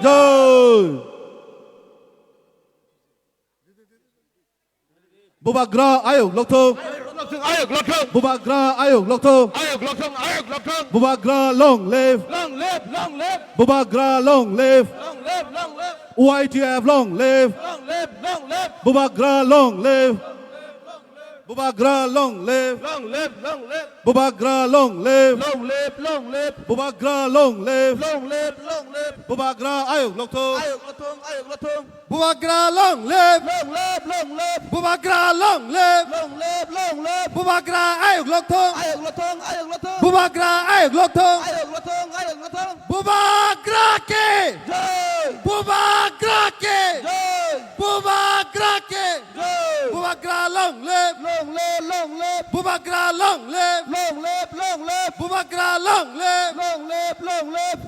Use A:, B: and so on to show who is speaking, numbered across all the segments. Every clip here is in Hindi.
A: Jai. Bubagra Ayok Lok Thong. Bubagra Ayok Lok Thong. Bubagra long live. Bubagra long live. YTF long live. Bubagra long live. Bubagra long live. Bubagra long live. Bubagra long live. Bubagra Ayok Lok Thong. Bubagra long live. Bubagra long live. Bubagra Ayok Lok Thong. Bubagra Ayok Lok Thong. Bubagra ke. Bubagra ke. Bubagra ke. Bubagra long live. Bubagra long live. Bubagra long live.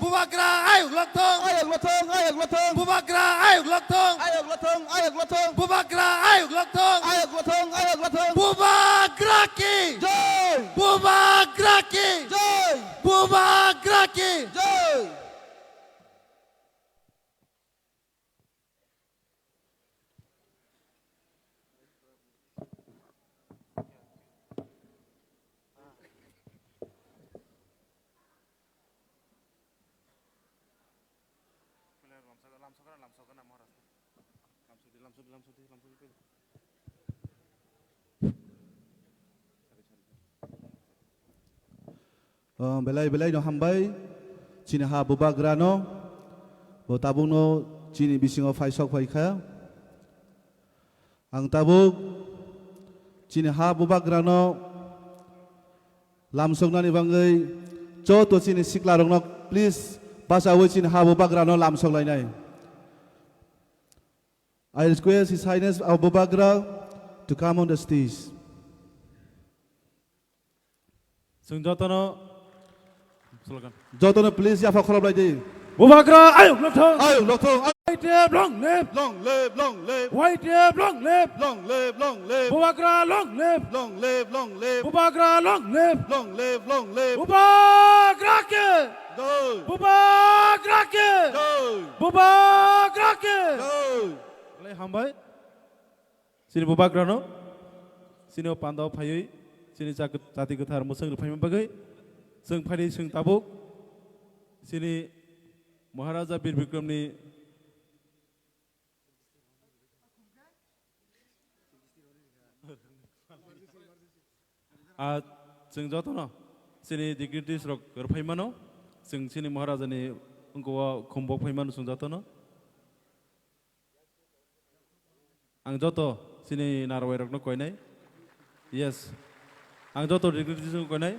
A: Bubagra Ayok Lok Thong. Bubagra Ayok Lok Thong. Bubagra Ayok Lok Thong. Bubagra ki. Bubagra ki. Bubagra ki. Belai no hambai cini ha bubagra no bo tabung no cini bisingo faisok faikha ang tabuk cini ha bubagra no lamsong nani bangai cho to cini sikla rong no please basa we cini ha bubagra no lamsong lai nai. I request His Highness Abu Bakr to come on the stage. Jotono please ya fakhrab lai di.
B: Bubagra Ayok Lok Thong.
A: Ayok Lok Thong.
B: YTF long live.
A: Long live, long live.
B: YTF long live.
A: Long live, long live.
B: Bubagra long live.
A: Long live, long live.
B: Bubagra long live.
A: Long live, long live.
B: Bubagra ke.
A: Go.
B: Bubagra ke.
A: Go.
B: Bubagra ke.
A: Go.
B: Lai hambai. Sini Bubagra no. Sini opandau phayui. Sini jati gothar musang phayman bagai. Seng phari seng tabuk. Sini Maharaja Bir Bikram ni जों जतनो सिनि डिग्रिटिस रक गरफाइमानो जों सिनि महाराजानि अंगवा खम्बक फाइमानो जों जतनो आं जत सिनि नारवाय रकनो कयनाय यस आं जत डिग्रिटिस कयनाय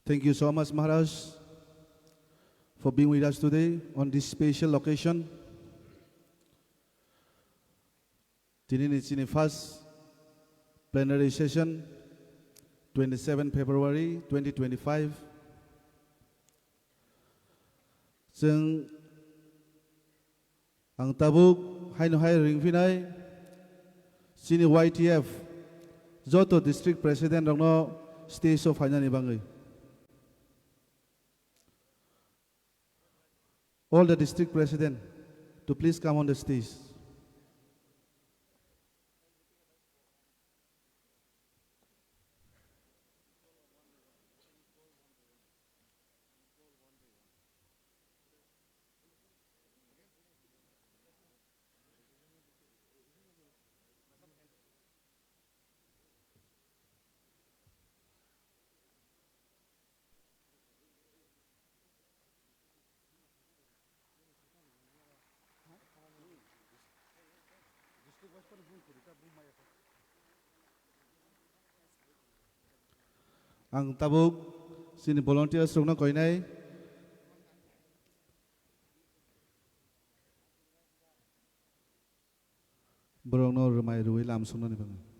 A: Thank you so much, Maharaj, for being with us today on this special occasion. Today is the first plenary session, 27 February 2025. जों ang tabuk haino hai ringfinai sini YTF joto district president rongno stage of hainani bangai. All the district president to please come on the stage. Ang tabuk sini volunteers rongno koinai borongno rumai ruwi lam sungno ni bangai.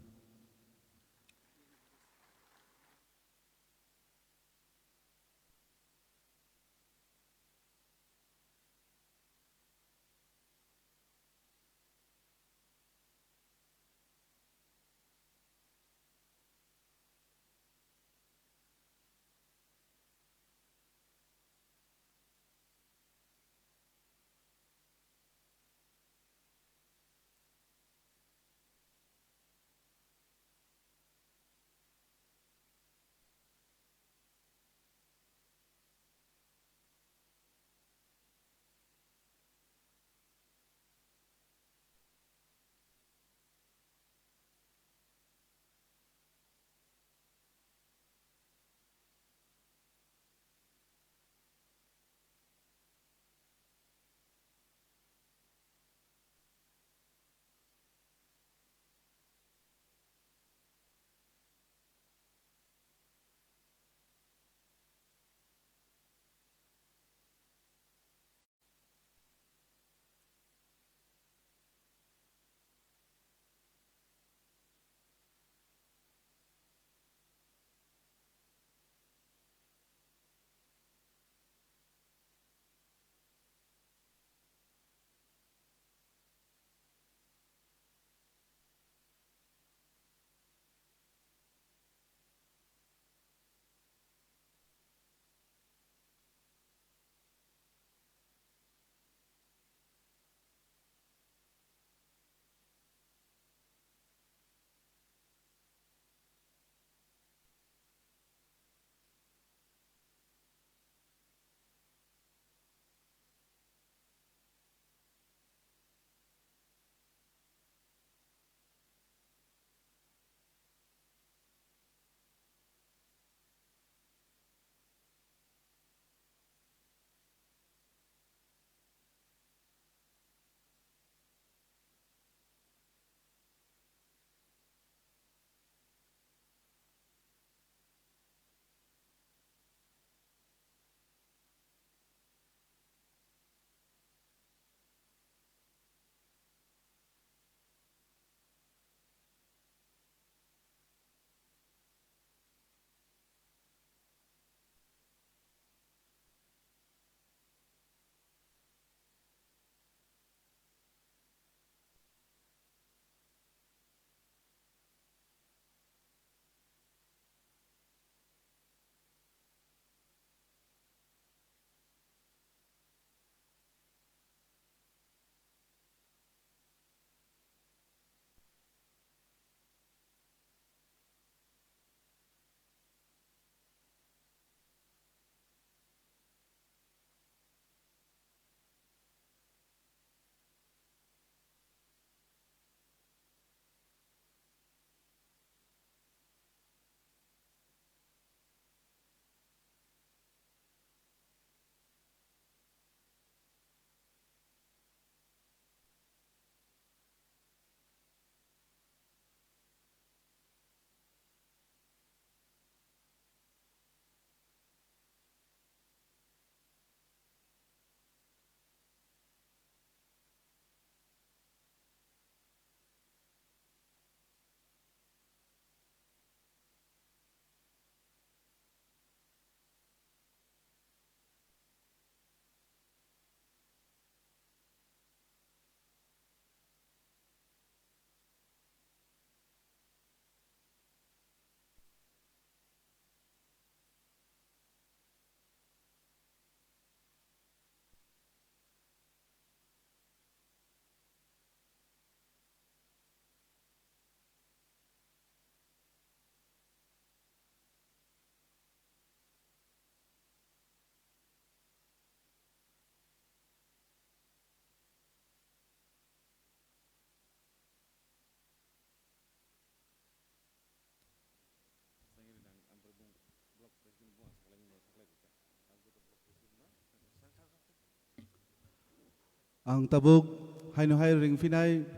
A: ang tabuk haino hai ringfinai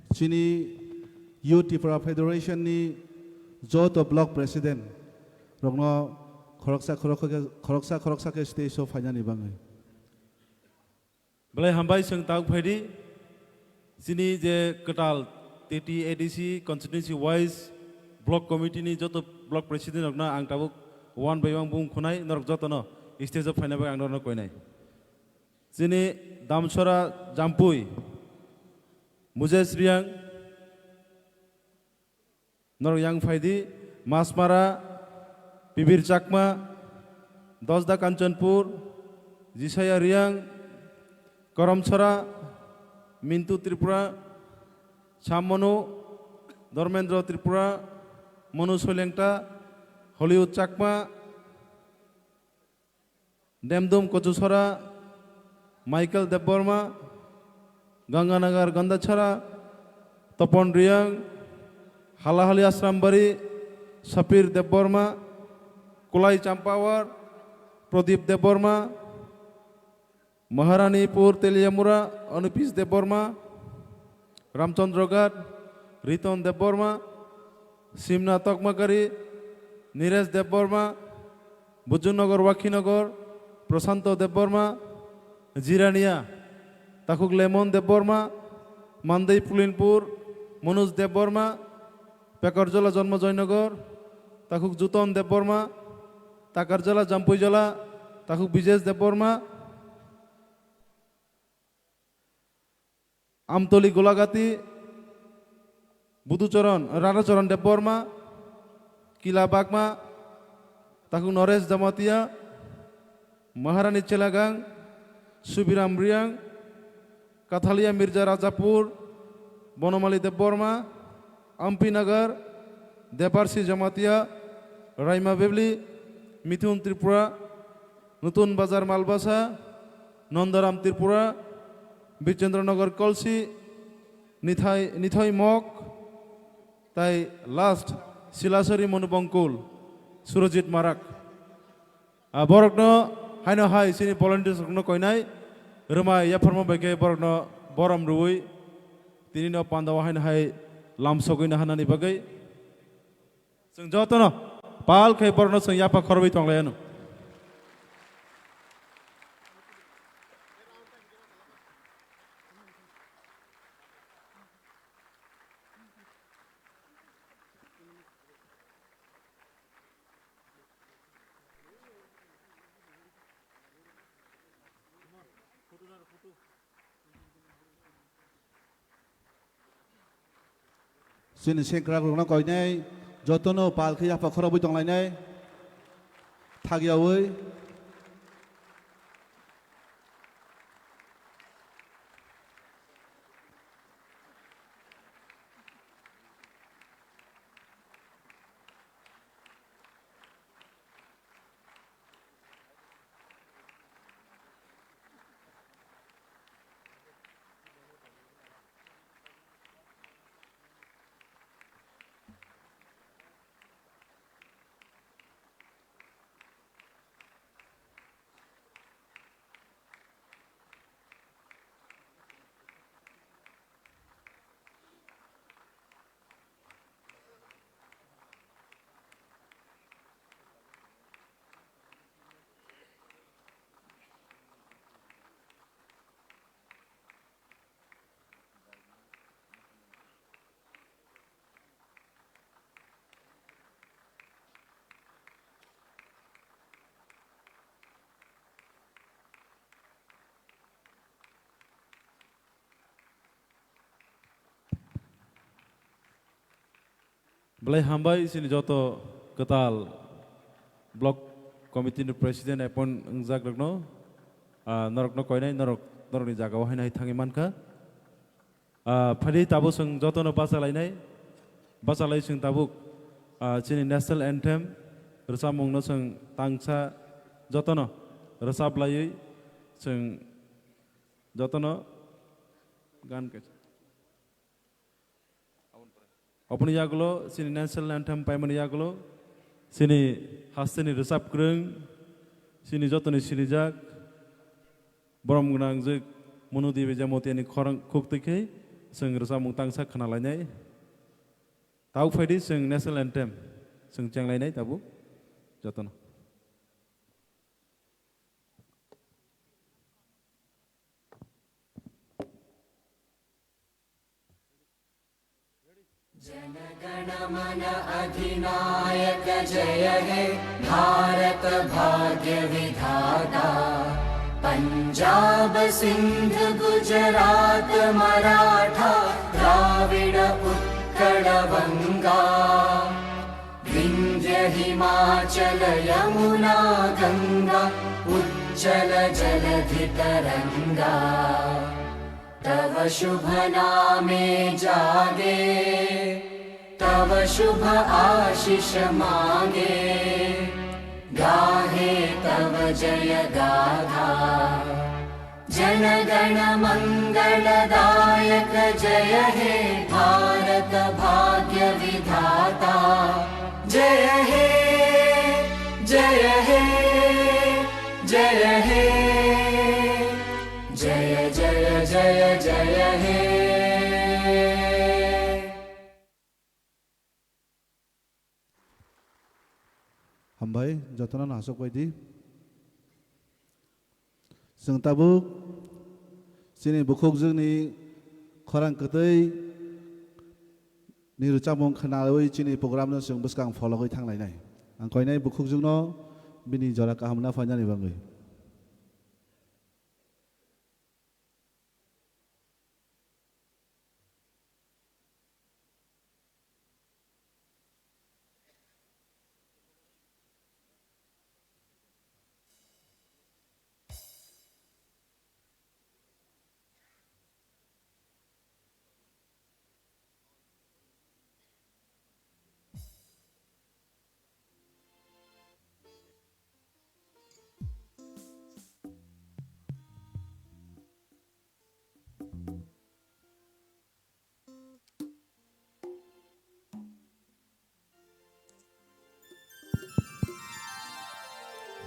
A: chini Youth Tripura Federation ni joto block president rongno khoroksa ke stage of fainani bangai
B: belai hambai sing tabuk phaidi sini je ketal TT ADC constituency wise block committee ni joto block president rokna ang tabuk one by one bung khunai norok joto no stage of fainai ang norno koinai sini damsora jampui Moses Riang Norok yang faidi Masmara Bibir Chakma Dosda Kanchanpur Jisaya Riang Karamchara Mintu Tripura Chamonu Dormendro Tripura Monu Solengta Hollywood Chakma Demdum Kochusora Michael Deborma Ganganagar Gandachara Topon Riang Halahali Asrambari Sapir Deborma Kulai Champawar Pradip Deborma Maharanipur Teliamura Anupis Deborma Ramchandrogat Riton Deborma Simna Tokmakari Nires Deborma Bujunagar Wakinagar Prasanto Deborma Jirania Takuk Lemon Deborma Mandai Pulinpur Manoj Deborma Pekarjala Janma Joynagar Takuk Juton Deborma Takarjala Jampuijala Takuk Bijes Deborma Amtoli Golagati Buducharan Ranacharan Deborma Kila Bagma Takuk Nores Jamatia Maharani Chelagang Subiram Riang Kathalia Mirza Rajapur Bonomali Deborma Ampinagar Deparsi Jamatia Raima Bebli Mithun Tripura Nutun Bazar Malbasa Nondaram Tripura Bichendranagar Kolsi Nithai Mok Tai last Silasari Monubangkul Surajit Marak Borokno Haino Hai Sini volunteers no koinai Rumah ya forma bagi borokno boram ruwi tini no pandawa hain hai lamsogoi na hanani bagai sing jotono pal kai borno sing ya pa khorbi tonglayano
A: Sini sengkrak rungna koinai jotono pal khia pa khorobui tonglainai thagiawui Belai hambai sini joto ketal blok komite presiden epon engjak rokno norok no koinai norok ni jaga wahai nai thangi manka phadi tabu sing joto no basalai sing tabuk sini national anthem resamung no sing tangsa joto no resap lai sing joto no gan ke Opini yagulo, sini national anthem paimani yagulo, sini hasteni resap kreng, sini jotoni sini jak, borom gunang jek
B: Munudi Bejamotiani Korang Kuktike, Sung Rosamung Tangsa Kanalane, Tau Fedi, Sung National Anthem, Sung Changlane, Tabu, Joton.
C: Jana Gana Mana अधिनायक जय हे भारत भाग्य विधाता पंजाब सिंध गुजरात मराठा द्राविड उत्कल बंगा विंध्य हिमाचल यमुना गंगा उज्जल जलधि तरंगा तव शुभ नामे जागे तव शुभ आशीष मांगे गाहे तव जय गाथा जनगण मंगलदायक जय हे भारत भाग्य विधाता जय हे जय हे जय हे जय जय जय जय हे
A: Hambai jotonan asok baidi Sung tabuk sini bukhuk jungni khorang ketai ni rucamong khanaloi chini program no sung buskang follow goi thanglai nai ang koi nai bukhuk jungno bini jora kahamna fanyani bangai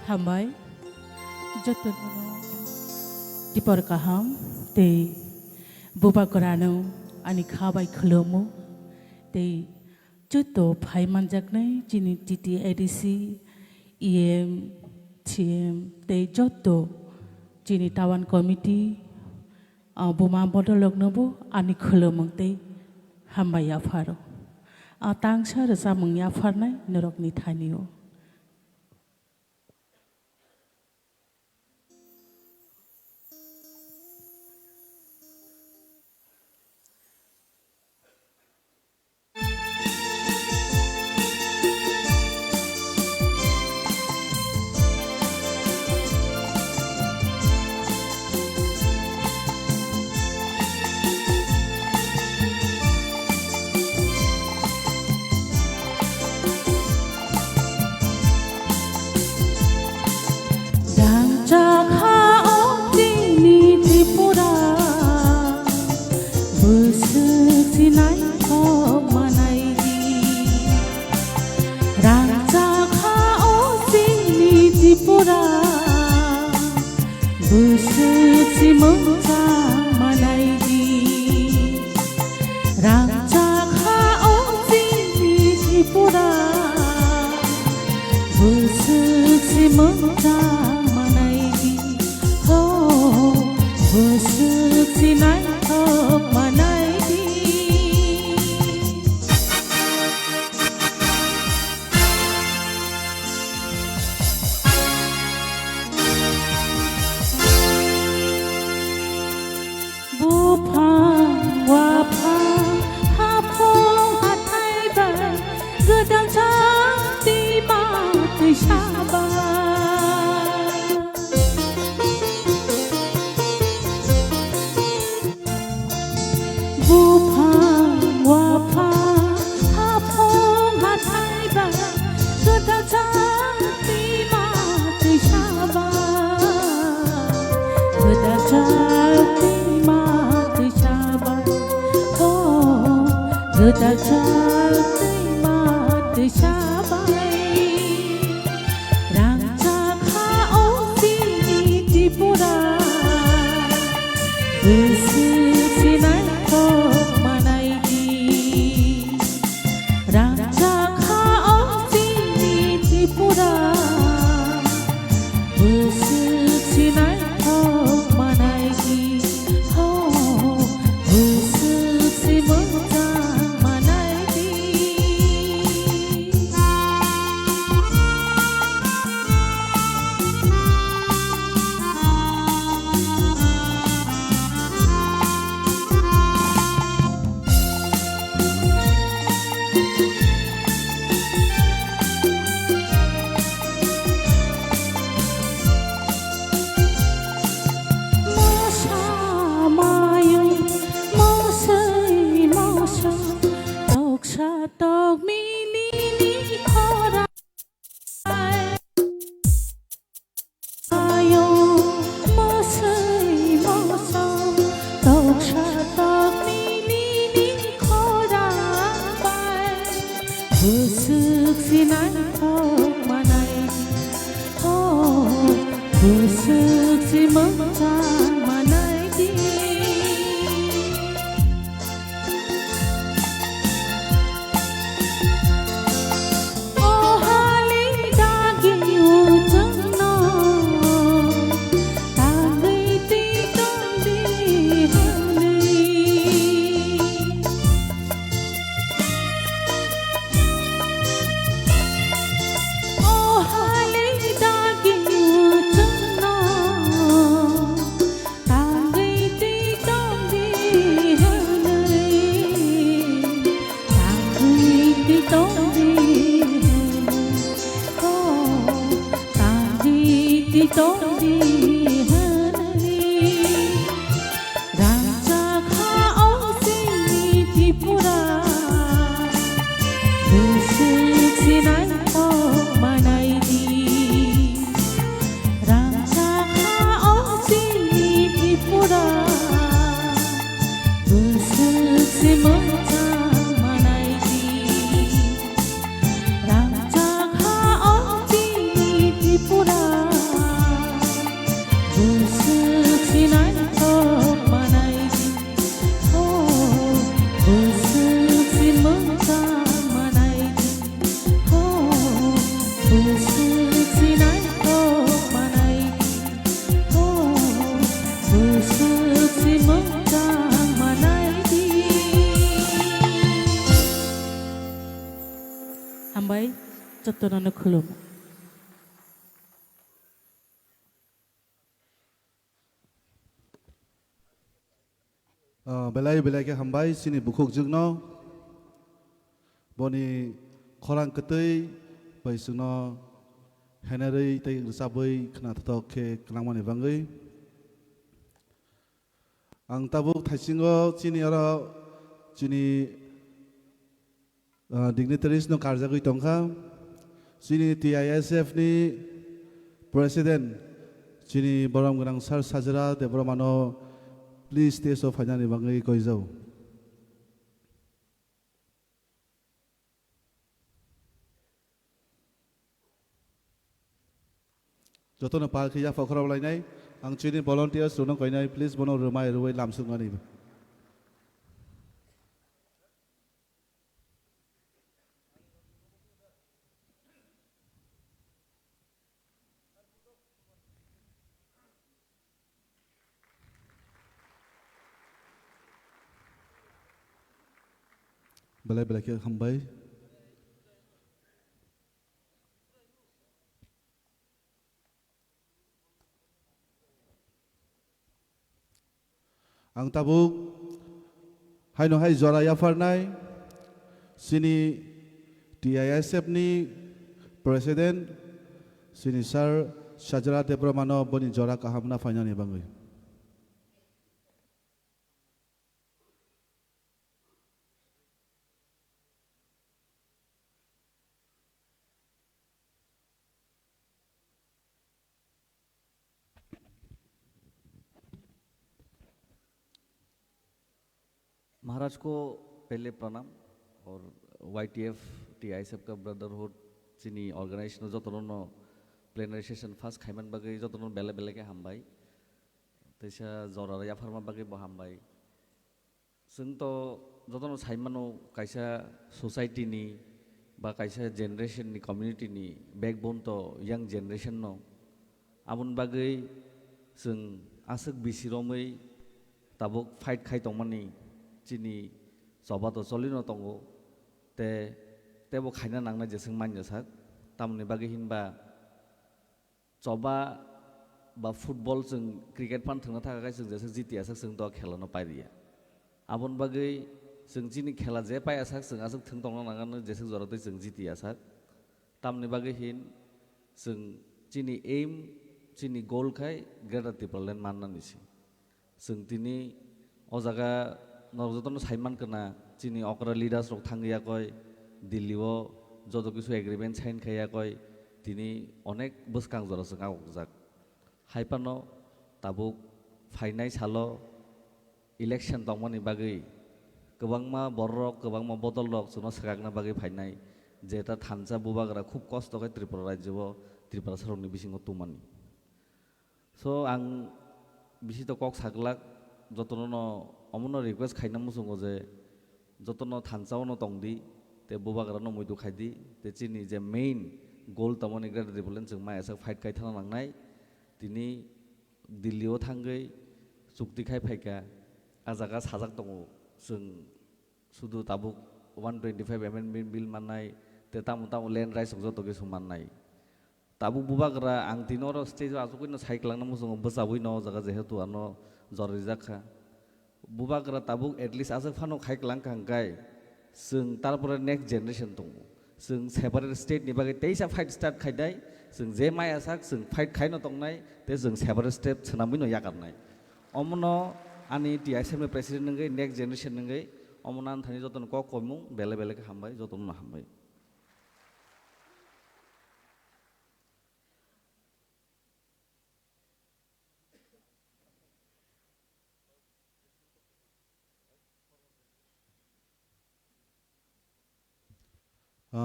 D: Hambai joton di perkaham te buba korano ani khabai khlomo te juto phai manjak nai chini titi adc em tm te joto chini tawan committee buma bodolok nobo ani khlomong te hambai ya pharo tangsa rasa mungya pharnai norok ni thanio Busuk si mengcang manai di Oh hali daging ujung no Tangai ti tong di hali Oh hali daging ujung no Tangai ti tong di hali Tangai ti tong di Tong di hali Raja khaong sini Tripura Busuk sinai tok manai di Raja khaong sini Tripura Busuk si mengcang manai di Raja khaong sini Tripura Busuk sinai tok manai di Oh busuk si mengcang manai di Oh busuk sinai tok manai di Oh busuk si mengcang manai di Hambai jotonono khulumo
A: belai belai ke hambai sini bukuk jugno boni khorang ketei bai sungno henarei tei sabai khna thok ke klangmani bangai ang tabuk thaisingo sini aro sini dignitaries no karjagui tongkha sini TISF ni president sini boram ganang sar sajara de boromano Please stay so fanya ni bangai koi jau. Joto na pal khiya fakhra ulai nai ang chini volunteers runong koi nai please bono rumai ruwai lamsung ani. Belai belai ke hambai ang tabuk hai no hai zora ya farnai sini TISF ni president sini sar sajara de pramano boni zora kahamna faina ni bangai
E: महाराज को पहले प्रणाम और YTF TISF का ब्रदरहुड चिनी ऑर्गेनाइजेशन जतनो प्लेनरी सेशन फार्स्ट खाइमान बागै जतनो बेले बेले के हामबाय तैसा जरा या फार्मा बागै बो हामबाय जों तो जतनो साइमानो कायसा सोसाइटी नि बा कायसा जेनेरेशन नि कम्युनिटी नि बैकबोन तो यंग जेनेरेशन नो आबुन बागै जों आसक बिसिरमै ताबुक फाइट खाइ तंमानि चिनी सभा तो चलिनो तंगो ते वो खाइना नांगना जेसं मान्य साक तामनि बागै हिनबा चबा बा फुटबल जों क्रिकेट फान थांना थाखाय जों जेसं जितिया साक जों द खेलानो पाइरिया आबुन बागै जों जिनि खेला जे पाया साक जों आसक थों तंना नांगानो जेसं जरते जों जितिया साक तामनि बागै हिन जों चिनी एम चिनी गोल खाय ग्रेटर टिपलैंड मानना निसि जों दिनै अ जागा नरजतनो साइमान कना चिनी अकरा लिडार्स रक थांगिया कय दिल्लीओ जतो किछु एग्रीमेंट साइन खाया कय दिनै अनेक बसकां जरस गावजाक हाइपानो ताबुक फाइनाय सालो इलेक्शन दंमानि बागै गोबांमा बररक गोबांमा बदल रक जोंनो सगागना बागै फाइनाय जेता थानसा बुबाग्रा खूब कष्ट खाय Tripura राज्यबो Tripura सरकनि बिसिङाव तुमानि so ang bisito kok saglak jotono omono request khaina musungo je jotono thanchao no tongdi te bubagra no muidu khaidi te chini je main goal tamoni grade rebulen jeng mai asa fight kai thana langnai tini Delhi o thangai chukti khai phaika ajaga sajak tongo jeng sudu tabuk 125 amendment bill mannai te tamu land rights joto ke summannai tabuk bubagra ang tinoro stage asukui no cyclang namu songo basabui no jaga jehetu ano jori jakha bubagra tabuk at least asuk phano khaiklang kangkai जों तारपरे नेक्स्ट जेनेरेशन दङ जों सेपारेट स्टेट नि बागै तेइसा फाइट स्टार्ट खायदाय जों जे माय आसाक जों फाइट खायनो दंनाय ते जों सेपारेट स्टेट सोनामै नो यागारनाय अमनो आनि टीआईएसएम नि प्रेसिडेंट नंगै नेक्स्ट जेनेरेशन नंगै अमनो आन थानि जतन को कमु बेले बेले हामबाय जतन न हामबाय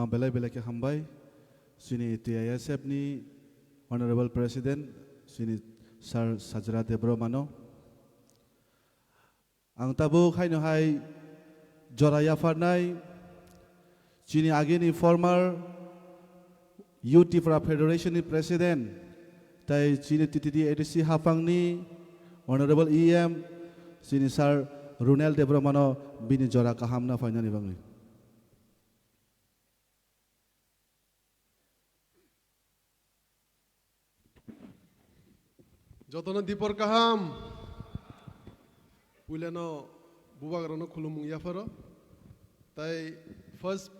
A: belai belai ke hambai sini TISF ni honorable president sini Sir Sajra Debromano ang tabu khaino hai joraya farnai sini agini former Youth Tripura Federation ni president tai sini TTD ADC hafang ni honorable EM sini Sir Runel Debromano bini jora kahamna faina ni bangi
F: যতন দীপর কাহাম পুইলেনো বুবাগ্রানো খুলুমুং ইয়াফার তাই ফার্স্ট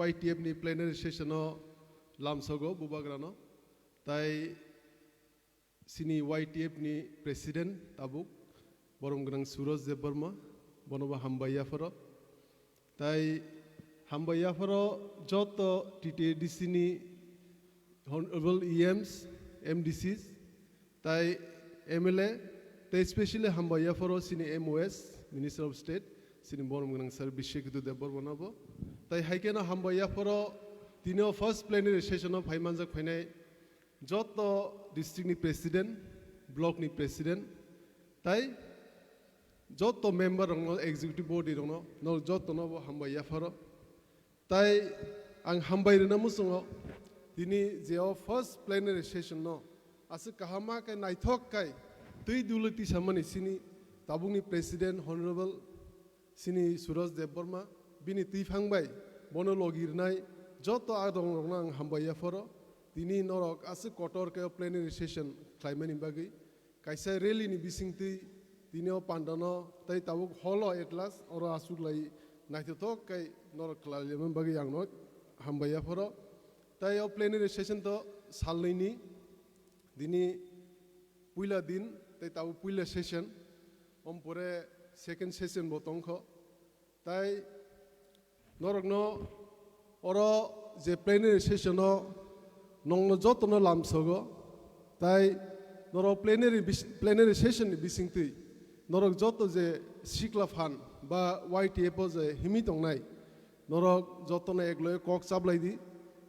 F: YTF নি প্লেনারি সেশনও লামসগো বুবাগ্রানো তাই সিনি YTF নি প্রেসিডেন্ট তাবুক বরমগ্রাং সুরজ দেববর্মা বনবা হামবাইয়াফার তাই হামবাইয়াফার যত TTADC নি honorable EMs MDCs তাই MLA they especially hambaya foro sini MOS Minister of State sini borom gnang sir Bishekhitu Debbor banabo tai haikena hambaya foro tino first plenary session of haimanjak phainai joto district ni president block ni president tai joto member rong executive board rong no joto no hambaya foro tai ang hambai rena musungo tini jeo first plenary session no Asa kahama kai naithok kai tui dulati samani sini tabungni president honorable sini Suraj Debbवर्मा bini tui phangbai bono logirnai joto adong nang hambaya foro tini norok asa kotor kai plenary session claimani bagi kaisa rally ni bisingti tinio pandano tai tabuk holo atlas oro asuk lai naithok kai norok claimani bagi yang no hambaya foro tai plenary session to salni Dini puila din tai tahu puila session pore second session botongko tai norokno oro je plenary session no nongno jotono lamsogo tai noro plenary session ni bisingti norok joto je sikla fan ba YTF je himi tongnai norok jotono egloy kok sablai di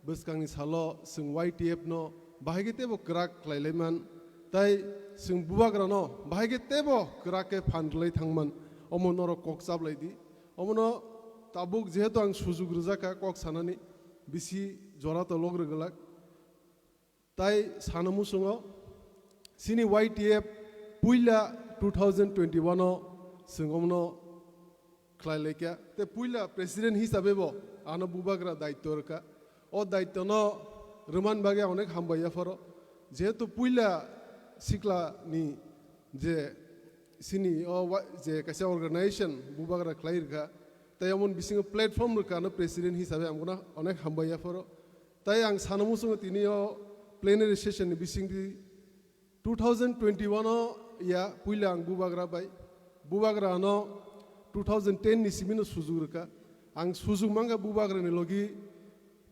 F: beskangni salo sing YTF no bahagi tebo kerak klaileman tai sing bubagrano bahagi tebo kerake phandlai thangman omo noro kok sablai di omono tabuk jehetu ang sujug rujaka kok sanani bisi jora to logrgelak tai sanamu sungo sini YTF puila 2021 no singomno klaileka te puila president hisabe bo ana bubagra daittorka o daitto no Roman bagi onek hambaya foro jehetu puila sikla ni je sini o je kaisa organization bubagra klair ka tai amon bising platform ka no president hisabe amgona onek hambaya foro tai ang sanamu sung tini o plenary session bising 2021 o ya puila ang bubagra bai bubagra no 2010 ni simino sujur ka ang sujung manga bubagra ni logi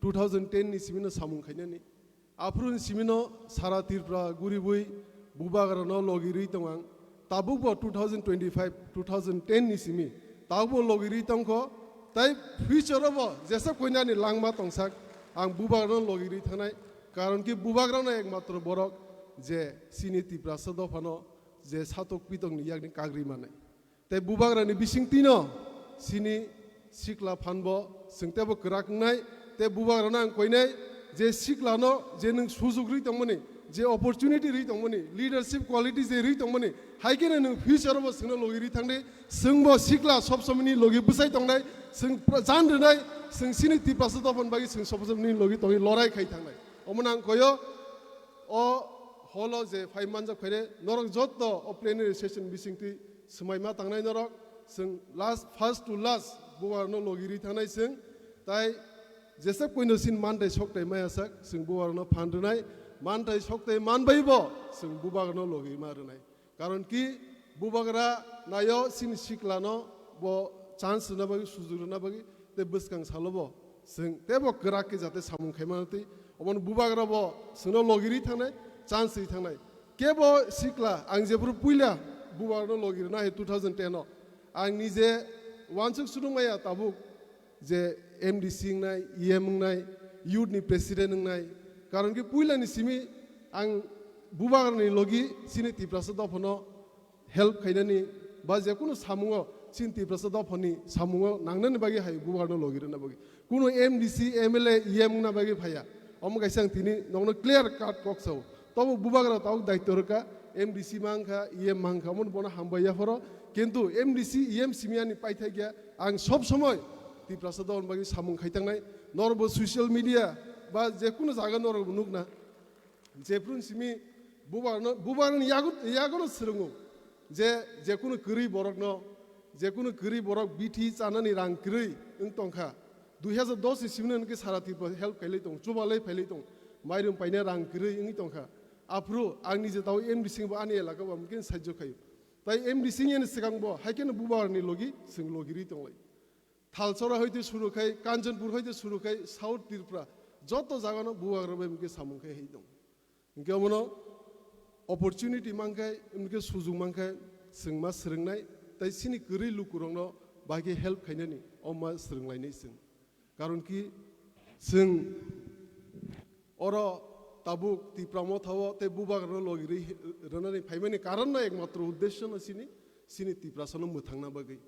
F: 2010 ni simino samung khainani aprun simino sara tirpra guribui bubagra no logiri tongang tabubo 2025 2010 ni simi tabubo logiri tongko tai future bo jesa koinani langma tongsak ang bubagra no logiri thanai karon ki bubagra no ekmatro borok যে সিনি তিপ্রাসা দফানো যে সাতক পিতংনি ইয়াকনি কাগ্রি মানে তাই বুবাগ্রানি বিসিং তিনো সিনি সিকলা ফানবো जोंतेबो गराखनाय ते बुबाग्रानो आं कइनाय जे सिक्लानो जे नों सुजुग रि दंमोनि जे अपरचुनिटी रि दंमोनि लीडरशिप क्वालिटी जे रि दंमोनि हाइकेने नों फ्यूचरबो जोंनो लगिरि थांदे जोंबो सिक्ला सब समनि लगि बुसाय दंनाय जों जानदोनाय जों सिनि तिप्रासो दफन बागि जों सब समनि लगि तंनि लराय खाय थांनाय अमन आं कयो अ हलो जे 5 मानजा फैरे नरक जत्त अ प्लेनारि सेशन बिसिंति समायमा थांनाय नरक जों लास्ट फर्स्ट टू लास्ट बुबाग्रानो लगिरि थांनाय जों ताई जेसेब कोइनो सिन मानथाय सकथाय मायासाक जों बुबाग्रानो फानदोनाय मानथाय सकथाय मानबायबो जों बुबाग्रानो लगिरि मारनाय कारण कि बुबाग्रा नायो सिन सिक्लानो बो चान्स ना बागि सुजुग ना बागि ते बसकां सालबो जों तेबो गराके जाते सामुं खायमानति अमन बुबाग्राबो जोंनो लगिरि थांनाय चान्स हि थांनाय केबो सिक्ला आं जेब्रु पुइला बुबाग्रानो लगिरि ना 2010 आं निजे वानसुक सुदुंमाया ताबुक जे एमडीसी नाय ईएम नाय यूथनि प्रेसिडेंट नाय कारण कि पुइलानि सिमी आं बुबाग्रानि लगी सिनि तिप्रासो दफनो हेल्प खायनानि बा जेकुनु सामुङो सिनि तिप्रासो दफनि सामुङो नांनानि बागि हाय बुबाग्रानो लगिरना बागि कुनु एमडीसी एमएलए ईएम ना बागि फाया अम गायसां तिनि नंनो क्लियर काट बक्सआव तब बुबाग्रा ताव दायित्व रका एमडीसी मांखा ईएम मांखा मन बना हामबाया फरो किन्तु एमडीसी ईएम सिमियानि पाइथाय गया आं सब समय तिप्रासो दफन बागि सामुं खायतांनाय नरबो सोशल मीडिया बा जेकुनु जागा नरबो नुगना जेफ्रुन सिमी बुबाग्रानि यागनो सोरंगो जे जेकुनु गरीब बरकनो जेकुनु गरीब बरक बिथि चानानि रां गरै ओं तंखा 2010 सिमनो नके सारा तिप्रा हेल्प खायलै दं चुबालै फायलै दं माइरं पाइना रां गरै ओं तंखा आफ्रु आंनि जे ताव एमडीसी बो आनि एलाका बा मके साज्य खायो ताई एमडीसी नि सिगांबो हायकेन बुबाग्रानि लगी जों लगिरि दंलै थालसरा हयते सुरुखाय कांचनपुर हयते सुरुखाय साउथ तिरफ्रा जत जागानो बुबाग्रा बे मके सामुंखाय है दं इनके मनो अपरचुनिटी मांखाय इनके सुजुग मांखाय जों मा सोलोंनाय ताई सिनि गरै लुकुरंनो बागे हेल्प खायनानि अमा सोलोंलायनाय जों कारण कि जों अर ताबुक तिप्रामो थावो ते बुबाग्रानो लगिरि रनानि फाइमानि कारण ना एकमात्र उद्देश्य न सिनि तिप्रासनो मोथांना बागै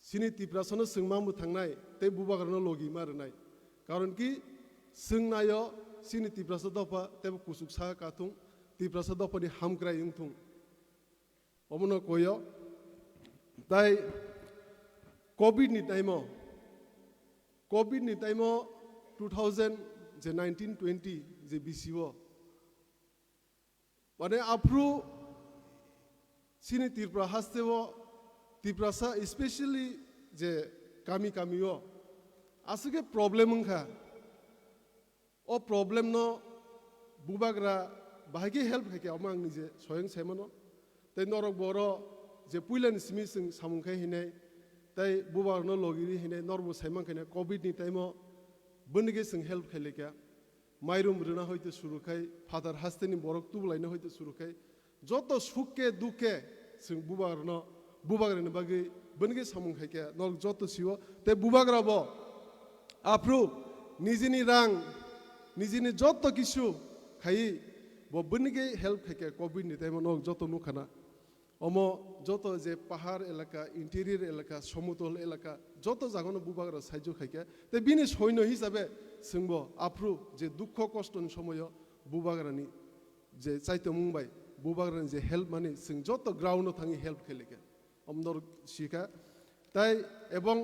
F: सिनि तिप्रासनो जोंमा मोथांनाय ते बुबाग्रानो लगी मारनाय कारण कि जों नायो सिनि तिप्रासो दफा तेबो कुसुक सा काथुं तिप्रासो दफानि हामग्राय इंथुं अमनो कयो ताई कोविड नि टाइमो 2000 जे 1920 जे बिसिवो माने आफ्रु सिनि तिप्रा हास्तेवो तिप्रासा स्पेशली जे कामी कामियो आसुके प्रॉब्लम उनका ओ प्रॉब्लम नो बुबाग्रा बाहागे हेल्प है क्या अमांग निजे स्वयं सेमनो ते नरक बरो जे पुइलानि सिमी जों सामुंखाय हिनाय ताई बुबाग्रानो लगिरि हिनाय नरबो साइमां खायनाय कोविड नि टाइमो बनगे जों हेल्प खायले क्या माइरुम रोना हयते सुरुखाय फादार हास्तेनि बरक तुबलायनो हयते सुरुखाय जत सुखे दुखे जों बुबाग्रानि बागै बनगे सामुंखाय क्या नरक जत सिवो ते बुबाग्राबो आफ्रु निजिनि रां निजिनि जत किसु खायि बो बनगे हेल्प खायके कोविड नि टाइमो नरक जत नुखाना अमो जत जे पहाड़ एलाका इंटीरियर एलाका समतल एलाका जत जागानो बुबाग्रा साइजो खायके ते बिनि सैन्य हिसाबै जोंबो आफ्रु जे दुख कष्टनि समायाव बुबाग्रानि जे चाइतो मुंबाय बुबाग्रानि जे हेल्प माने जों जत ग्राउन्डआव थाङि हेल्प खायलेके अमनर सिका ताई एबं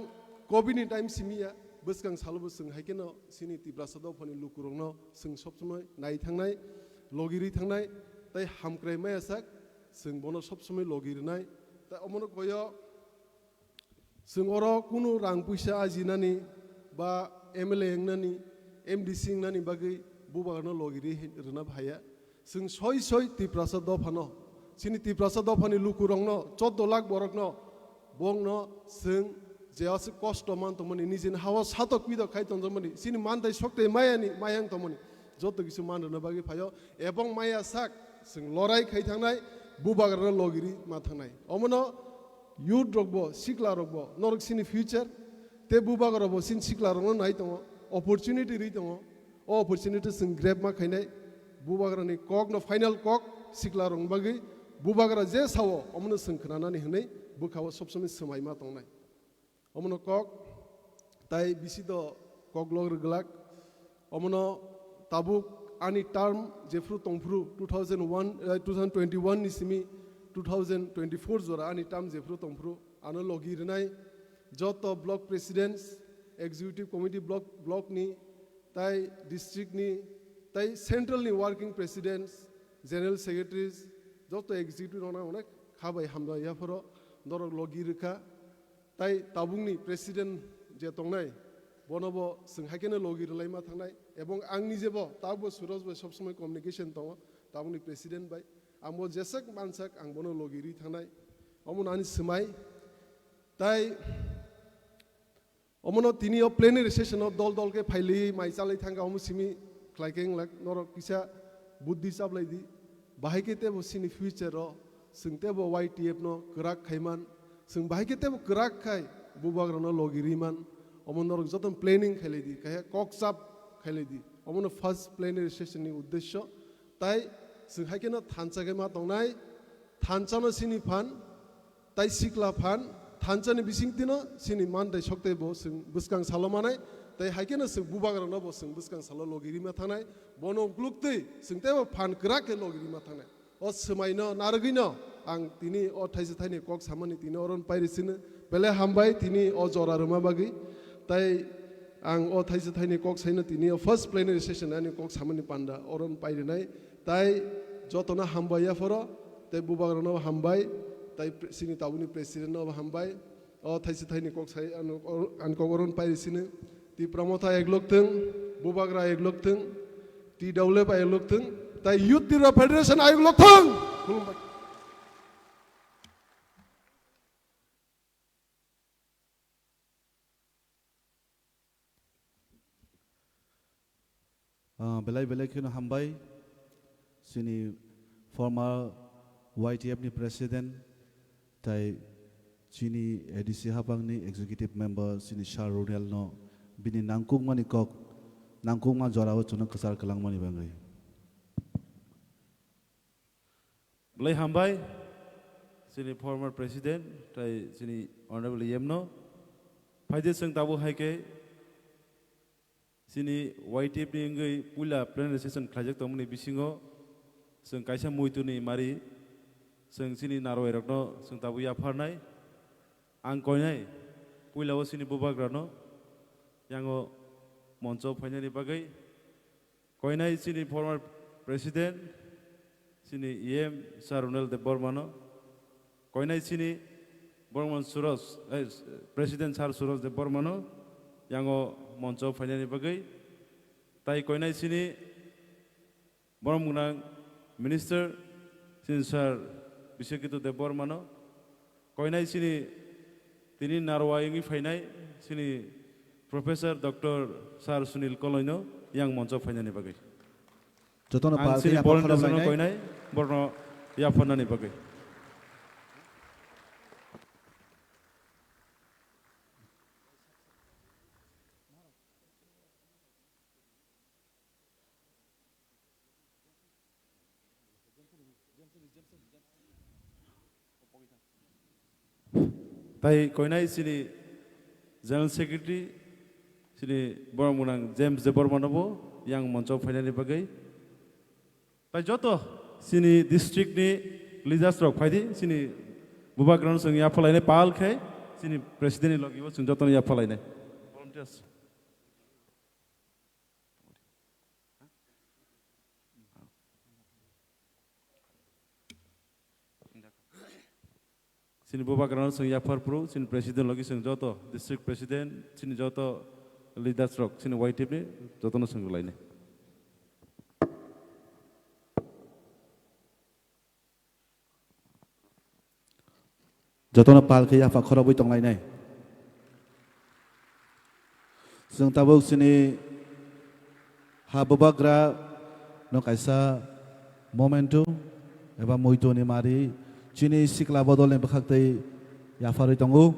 F: कोविड नि टाइम सिमिया बसकां सालबो जों हायकेनो सिनि तिप्रासा दफानि लुकुरंनो जों सब समय नाय थांनाय लगिरि थांनाय ताई हामक्राय मायासाक जों बनो सब समय लगिरनाय ता अमनो कयो जों अरो कुनु रां पैसा आजिनानि बा एमएलए एंनानि एमडीसी एंनानि बागै बुबाग्रानो लगिरि रना भाया जों सय तिप्रासा दफानो सिनि तिप्रासा दफानि लुकुरंनो 14 लाख बरकनो बंनो जों जेआसे कष्ट मानतमनि निजिन हावा सातक पिद खायतनजमनि सिनि मानथाय सकते मायानि मायां तमनि जत किसु माननो बागै फायो एबं माया साक जों लराय खायथांनाय बुबाग्रानो लगिरि माथांनाय अमनो यूथ रगबो सिक्ला रगबो नरक सिनि फ्यूचर ते बुबाग्राबो सिन सिक्ला रंनो नाय दङ अपरचुनिटी रि दङ ओ अपरचुनिटी जों ग्रेब मा खायनाय bubagrani kok no final kok sikla rong bagi bubagra je sawo omno sengkhnanani hनै bukawo sobsomai semaima tongnai omno kok tai bisido kok log glak omno tabuk ani term jefru tongfru 2021 ni simi 2024 jora ani term jefru tongfru ano logi rnai joto block presidents executive committee block ni tai district ni tai central ni working presidents general secretaries joto executive ona onek khabai hamda yaforo dorok logi rkha tai tabung ni president je tongnai bonobo singhaikene logi rlaima thangnai ebong angni jebo tabo suraj bai sobসময় communication tongo tabungni president bai ambo jesak mansak ang bono logiri thangnai omon ani smai tai omono tini o plenary session o dol dol ke phaili mai chalai thanga omo simi khlaikeng lak norok kisa buddhi chablai di bahaikete bo sini future ro singte bo YTF no krak khaiman sing bahaikete bo krak khai bubagra no logiri man omon norok joton planning khailai di kahe kokchap khailai di omono first plenary session ni uddeshyo tai sing haikeno thanchage ma tongnai thanchano sini phan tai sikla phan thanchani bisingtino sini mandai sokte bo sing buskang salomanai tai haikeno sing bubagra no bo sing buskang salo logiri ma thanai bono glukte singte bo phan krak ke logiri ma thanai o semaino nargino ang tini o thaise thaini kok samani tini oron pairisine bele hambai tini o jora ruma bagi tai ang o thaise thaini kok saina tini o first plenary session ani kok samani panda oron pairinai tai jotona hambaya foro tai bubagra no hambai tai sini tabuni president no hambai o thaise thaini kok sai an kok oron pairisine ti pramotha eglok thung bubagra eglok thung ti develop eglok thung tai youth tira federation eglok thung
A: belai belai kino hambai sini former YTF ni president tai chini ADC habang ni executive member sini Shah Ronel no bini nangkung mani kok nangkung ma jorawo chuna kasar kalang mani bangai
B: belai hambai sini former president tai sini honorable yemno phaide sing tabu haike sini YTF ni ngai pula plenary session khlajak tomni bisingo sing kaisa muituni mari sing sini naroi rokno sing tabu ya pharnai ang koinai pula sini bubagrano yango moncho phainani bagai koinai sini former president sini EM Sarunel de Bormano koinai sini Borman Suros president Sar Suros de Bormano yango moncho phainani bagai tai koinai sini bormunang minister sini Sar Biswakitu de Bormano koinai sini tini narwa ingi phainai sini Professor Dr. Sar Sunil Koloino yang moncho phainani bagai
A: jotona
B: ang
A: pa
B: sini
A: kaya
B: volunteer
A: pakharab
B: no
A: lainai
B: koinai borno ya phanani bagai tai koinai sini general secretary sini bormunang James de Bormanobo yang moncho phainani bagai tai joto sini district ni leaders rok phaidi sini bubagran sing ya phalainai pal khai sini president ni logibo sing joto ya phalainai volunteers sini bubagran sing ya pharpro sini president logi sing joto district president sini joto leaders rok sini YTF ni joto no sing lainai
A: jotona pal kaya pakharabui tonglai nai sing tabuk sini habubagra no kaisa momentu eba moito ni mari chini sikla bodol ne bakhaktai yafarui tongu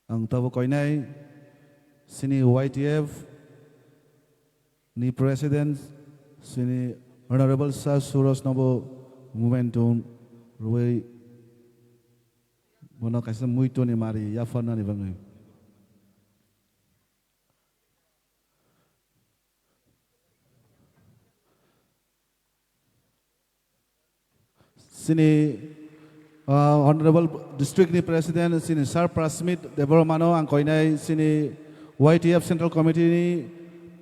A: ang tabo koinai sini YTF ni President sini Honorable Sir Suros Nobo Momentum Ruwei Bono kaisa muito ni mari ya fana ni bangai sini Honorable District ni President sini Sir Prasmit Debormano ang koinai sini YTF Central Committee ni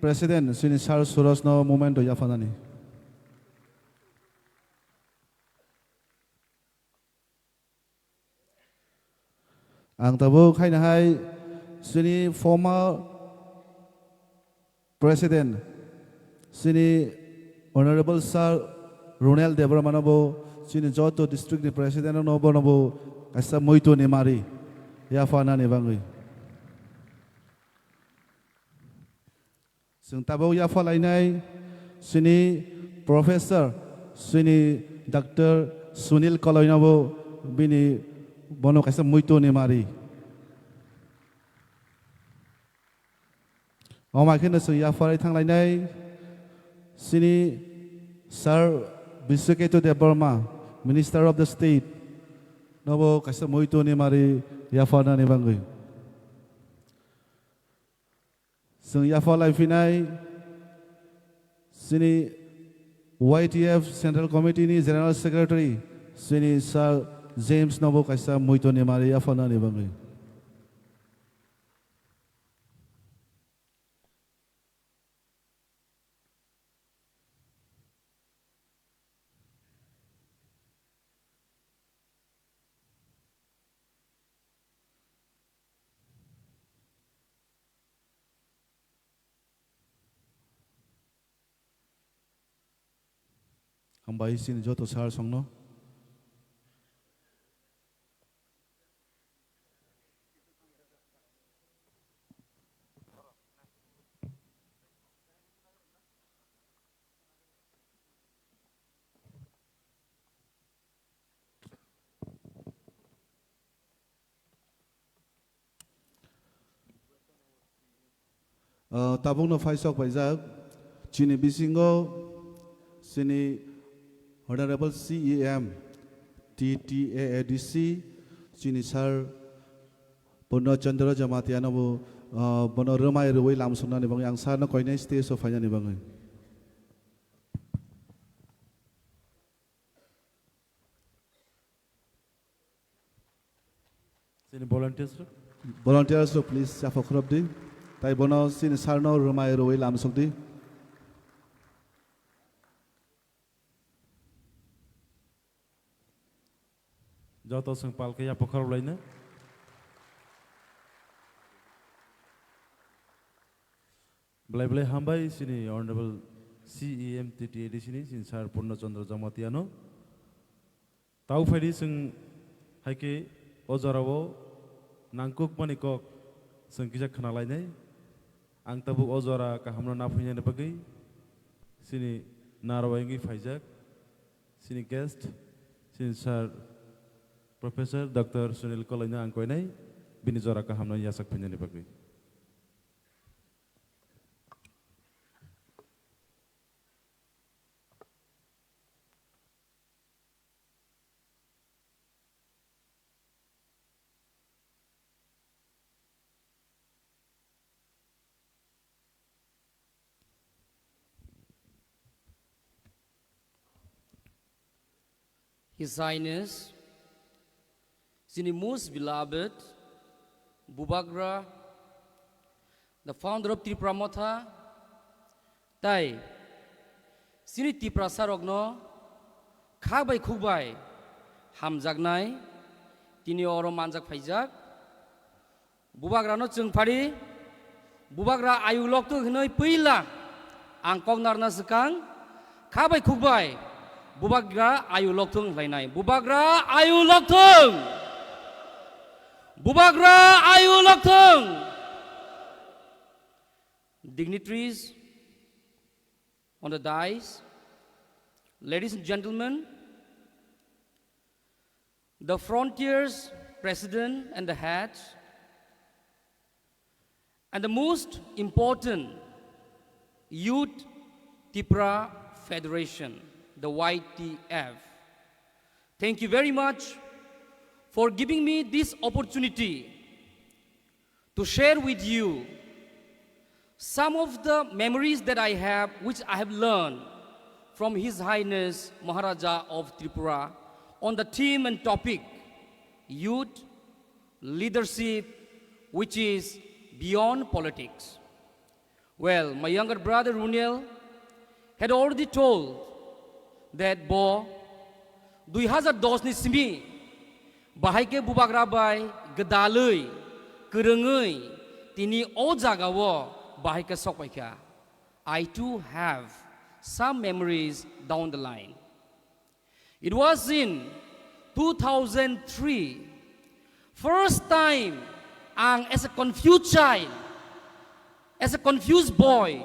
A: President sini Sir Suros no momento ya fana ni ang tabuk hai nahai sini former President sini Honorable Sir Ronald Debormano sini joto district ni President no bono kaisa muito ni mari ya fana ni bangui sing tabuk ya falai nai sini Professor sini Dr. Sunil Koloinabo bini bono kaisa muito ni mari Oma kena so ya falai thang lai nai sini Sir Biswaketu Deborma Minister of the State nobo kaisa muito ni mari ya fana ni bangui sing ya falai finai sini YTF Central Committee ni General Secretary sini Sir James nobo kaisa muito ni mari ya fana ni bangui hambai sini joto sar songno tabung no faisok paijak chini bisingo sini Honorable CEM TTAADC chini Sir Bono Chandra Jamatiano bono remai ruwei lamsuna ni bangai ang sana koinai stage of fanya ni bangai
B: sini
A: volunteers so please safa khrab di tai bono sini sarno remai ruwei lamsuk di
B: joto sing palke ya pokhar laina belai hambai sini Honorable CEM TTAD sini sin Sir Purna Chandra Jamatiano tau faidi sing haike ojarawo nangkuk manikok sing kisa khana lainai ang tabu ojara ka hamna na phunya ne bagai sini narwaingi faijak sini guest sini Sir Professor Dr. Sunil Koloina angkoinai bini jora ka hamna yasak phunya ne bagai
G: His Highness, Sini most beloved Bubagra, the founder of Tripura Motha, Tai Sini Tripura Sarogno, Khabai Kubai, Hamjagnai, Tini Oro Manjak Faijak, Bubagra no Chungpari, Bubagra Ayulok to Hinoi Pila, Angkong Narna Sekang, Khabai Kubai. Bubagra ayu loktung lainai. Bubagra ayu loktung. Bubagra ayu loktung. Dignitaries on the dais, ladies and gentlemen, the Frontiers President and the heads, and the most important Youth Tripura Federation, the YTF. Thank you very much for giving me this opportunity to share with you some of the memories that I have, which I have learned from His Highness Maharaja of Tripura on the theme and topic, youth leadership, which is beyond politics. Well, my younger brother Runiel had already told that Bo 2010 ni simi bahaike bubagrabai gedalui kerengui tini o jagawo bahaike sokpaika. I too have some memories down the line. It was in 2003, first time as a confused child, as a confused boy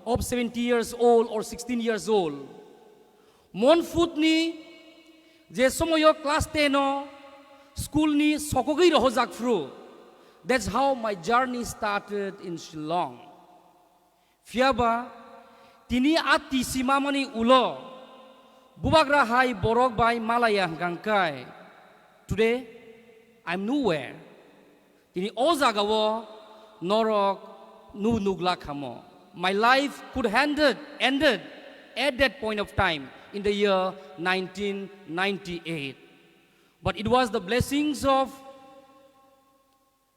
G: of 70 years old or 16 years old, mon foot ni je somoyo class 10 no school ni sokogi roho jakfru. That's how my journey started in Shillong. Fiaba tini ati simamani ulo bubagra hai borok bai malaya gangkai. Today I'm nowhere. Tini ozagawo norok nu nugla kamo. My life could have ended at that point of time in the year 1998. But it was the blessings of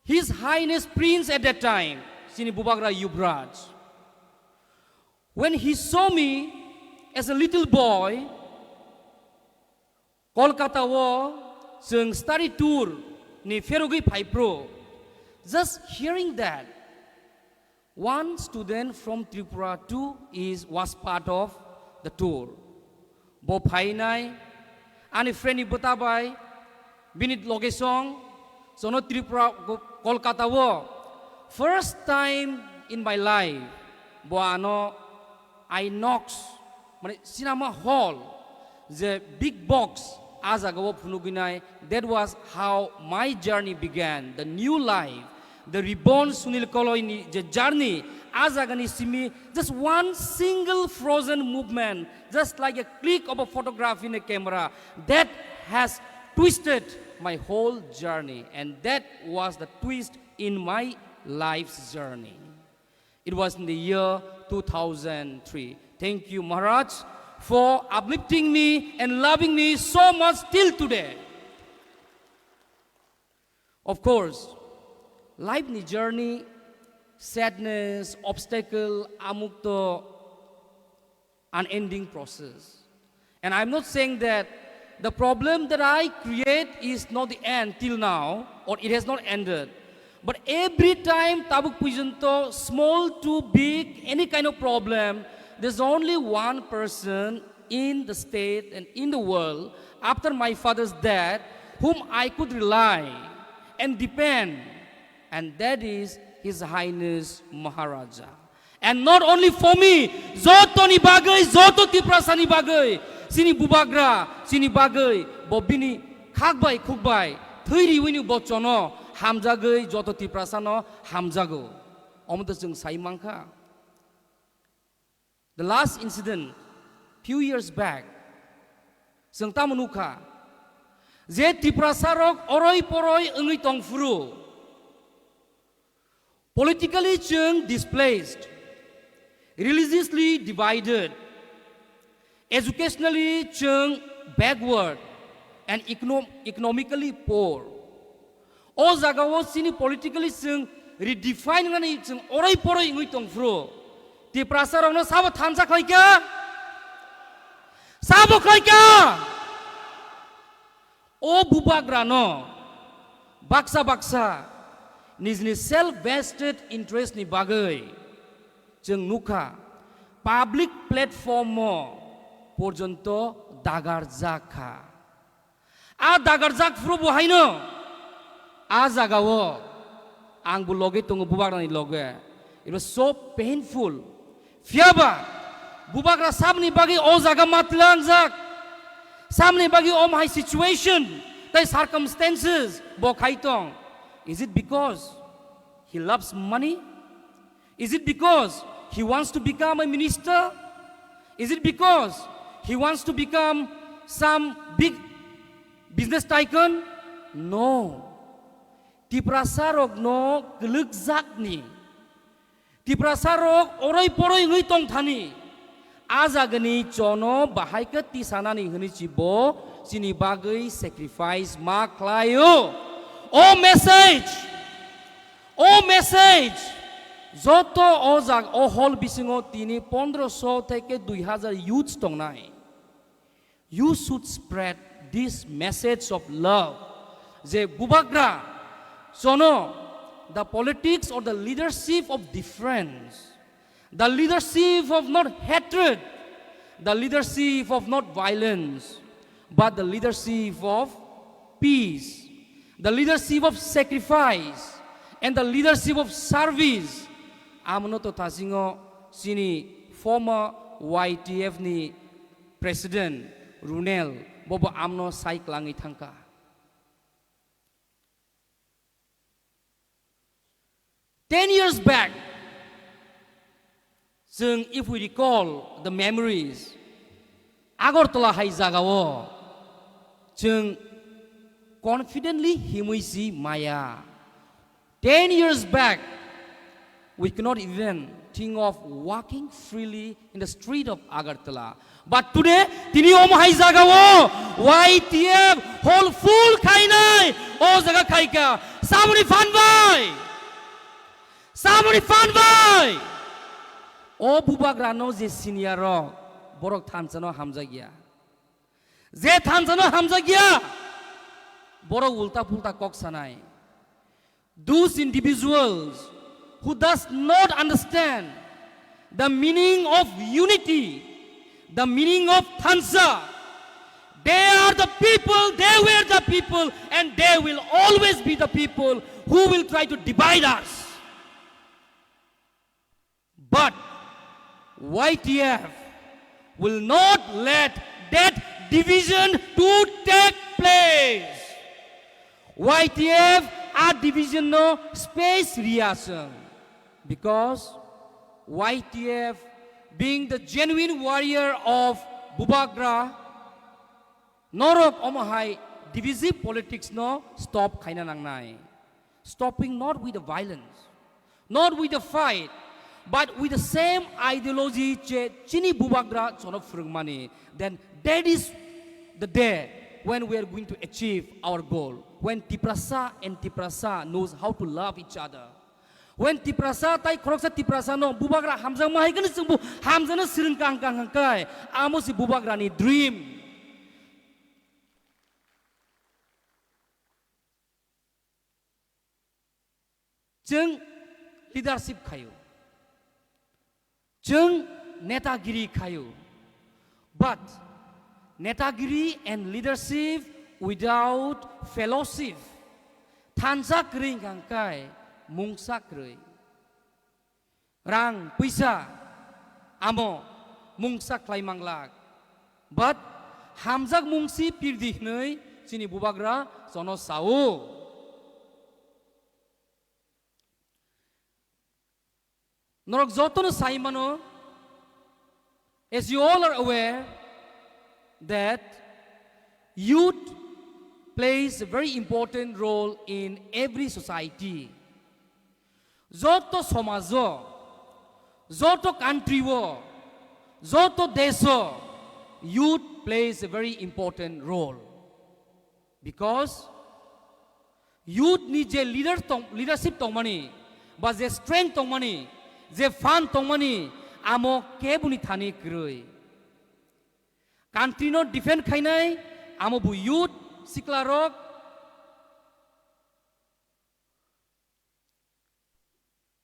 G: His Highness Prince at that time, Sini Bubagra Yubraj. When he saw me as a little boy, Kolkata wo sung study tour ni Ferugi Paipro. Just hearing that, one student from Tripura too was part of the tour. Bo Painai, ani friendly Botabai, Binit Logesong, Sono Tripura Kolkata wo. First time in my life, Boano Inox, cinema hall, the big box, Azagawo Punuginai. That was how my journey began, the new life. The reborn Sunil Koloi, the journey, Azagani Simi, just one single frozen movement, just like a click of a photograph in a camera, that has twisted my whole journey. And that was the twist in my life's journey. It was in the year 2003. Thank you, Maharaj, for uplifting me and loving me so much till today. Of course, life ni journey, sadness, obstacle, amukto, unending process. And I'm not saying that the problem that I create is not the end till now, or it has not ended. But every time tabuk pujanto, small to big, any kind of problem, there's only one person in the state and in the world after my father's death whom I could rely and depend. And that is His Highness Maharaja. And not only for me, Zoto ni bagay, Zoto Tiprasa ni bagay, Sini Bubagra, Sini bagay, Bobini, Kagbay, Kugbay, Thiri winu bochono, Hamjagay, Zoto Tiprasano, Hamjago. Omodasung Saimangka. The last incident, few years back, Sengtamunuka, Ze Tiprasarok, Oroi Poroi, Ungi Tongfuru. Politically chung displaced, religiously divided, educationally chung backward, and economically poor. O zagawo sini politically chung redefine ngani chung orai poroi ngui tongfru. Ti prasarong na sabo thansa khaika, sabo khaika. O bubagrano, baksa. Nizni self-vested interest ni bagai, jeng nuka, public platform mo, porjonto dagarjaka. A dagarjak fru buhaino, a zagawo, ang buloge tungu bubagra ni loge. It was so painful. Fiaba, bubagra sabni bagi o zaga matlang zak, sabni bagi o my situation, the circumstances, bokaitong. Is it because he loves money? Is it because he wants to become a minister? Is it because he wants to become some big business tycoon? No. Tiprasarok no gelukzak ni. Tiprasarok oroi poroi ngui tong thani. Azagani chono bahai ke tisanani hini cibo sini bagai sacrifice maklayo. Oh message. Joto ozag o hol bisingo tini 1500 থেকে 2000 youths tong nai. You should spread this message of love. Je bubagra sono the politics or the leadership of difference, the leadership of not hatred, the leadership of not violence, but the leadership of peace, the leadership of sacrifice, and the leadership of service. Amno to tasingo sini former YTF ni President Runel bobo amno saik langi thangka. Ten years back, if we recall the memories, Agartala hai jagawo, confidently himuisi maya. 10 years back, we cannot even think of walking freely in the street of Agartala. But today, tini om hai jagawo, YTF whole full kainai, o jaga kaika, samuni fanbai. Samuni fanbai. O bubagrano je senior borok thansano hamjagia. Je thansano hamjagia. Borok ulta pulta kok sanai. Those individuals who does not understand the meaning of unity, the meaning of Thansa, they are the people, they were the people, and they will always be the people who will try to divide us. But YTF will not let that division to take place. YTF a division no space reaction, because YTF being the genuine warrior of Bubagra, norok omahai divisive politics no stop kaina nangnai. Stopping not with the violence, not with the fight, but with the same ideology chini Bubagra sono frungmani. Then that is the day when we are going to achieve our goal. When Tiprasa and Tiprasa knows how to love each other. When Tiprasa tai kroksa Tiprasa no Bubagra hamzang mahai kan sungbu hamzana sirun kang kai amo si Bubagra ni dream. Jeng leadership kayu. Jeng netagiri kayu. But netagiri and leadership without fellowship, thansa kering kangkai mungsa krei. Rang puisa amo mungsa klai manglak. But hamzak mungsi pirdihnei sini Bubagra sono sau. Norok zotono saimano, as you all are aware that youth plays a very important role in every society. Zoto somazo, zoto country wo, zoto deso, youth plays a very important role. Because youth needs a leadership tong money, but the strength tong money, the fun tong money, amo kebuni thani kroi. Country no defend kainai, amo bu youth siklarok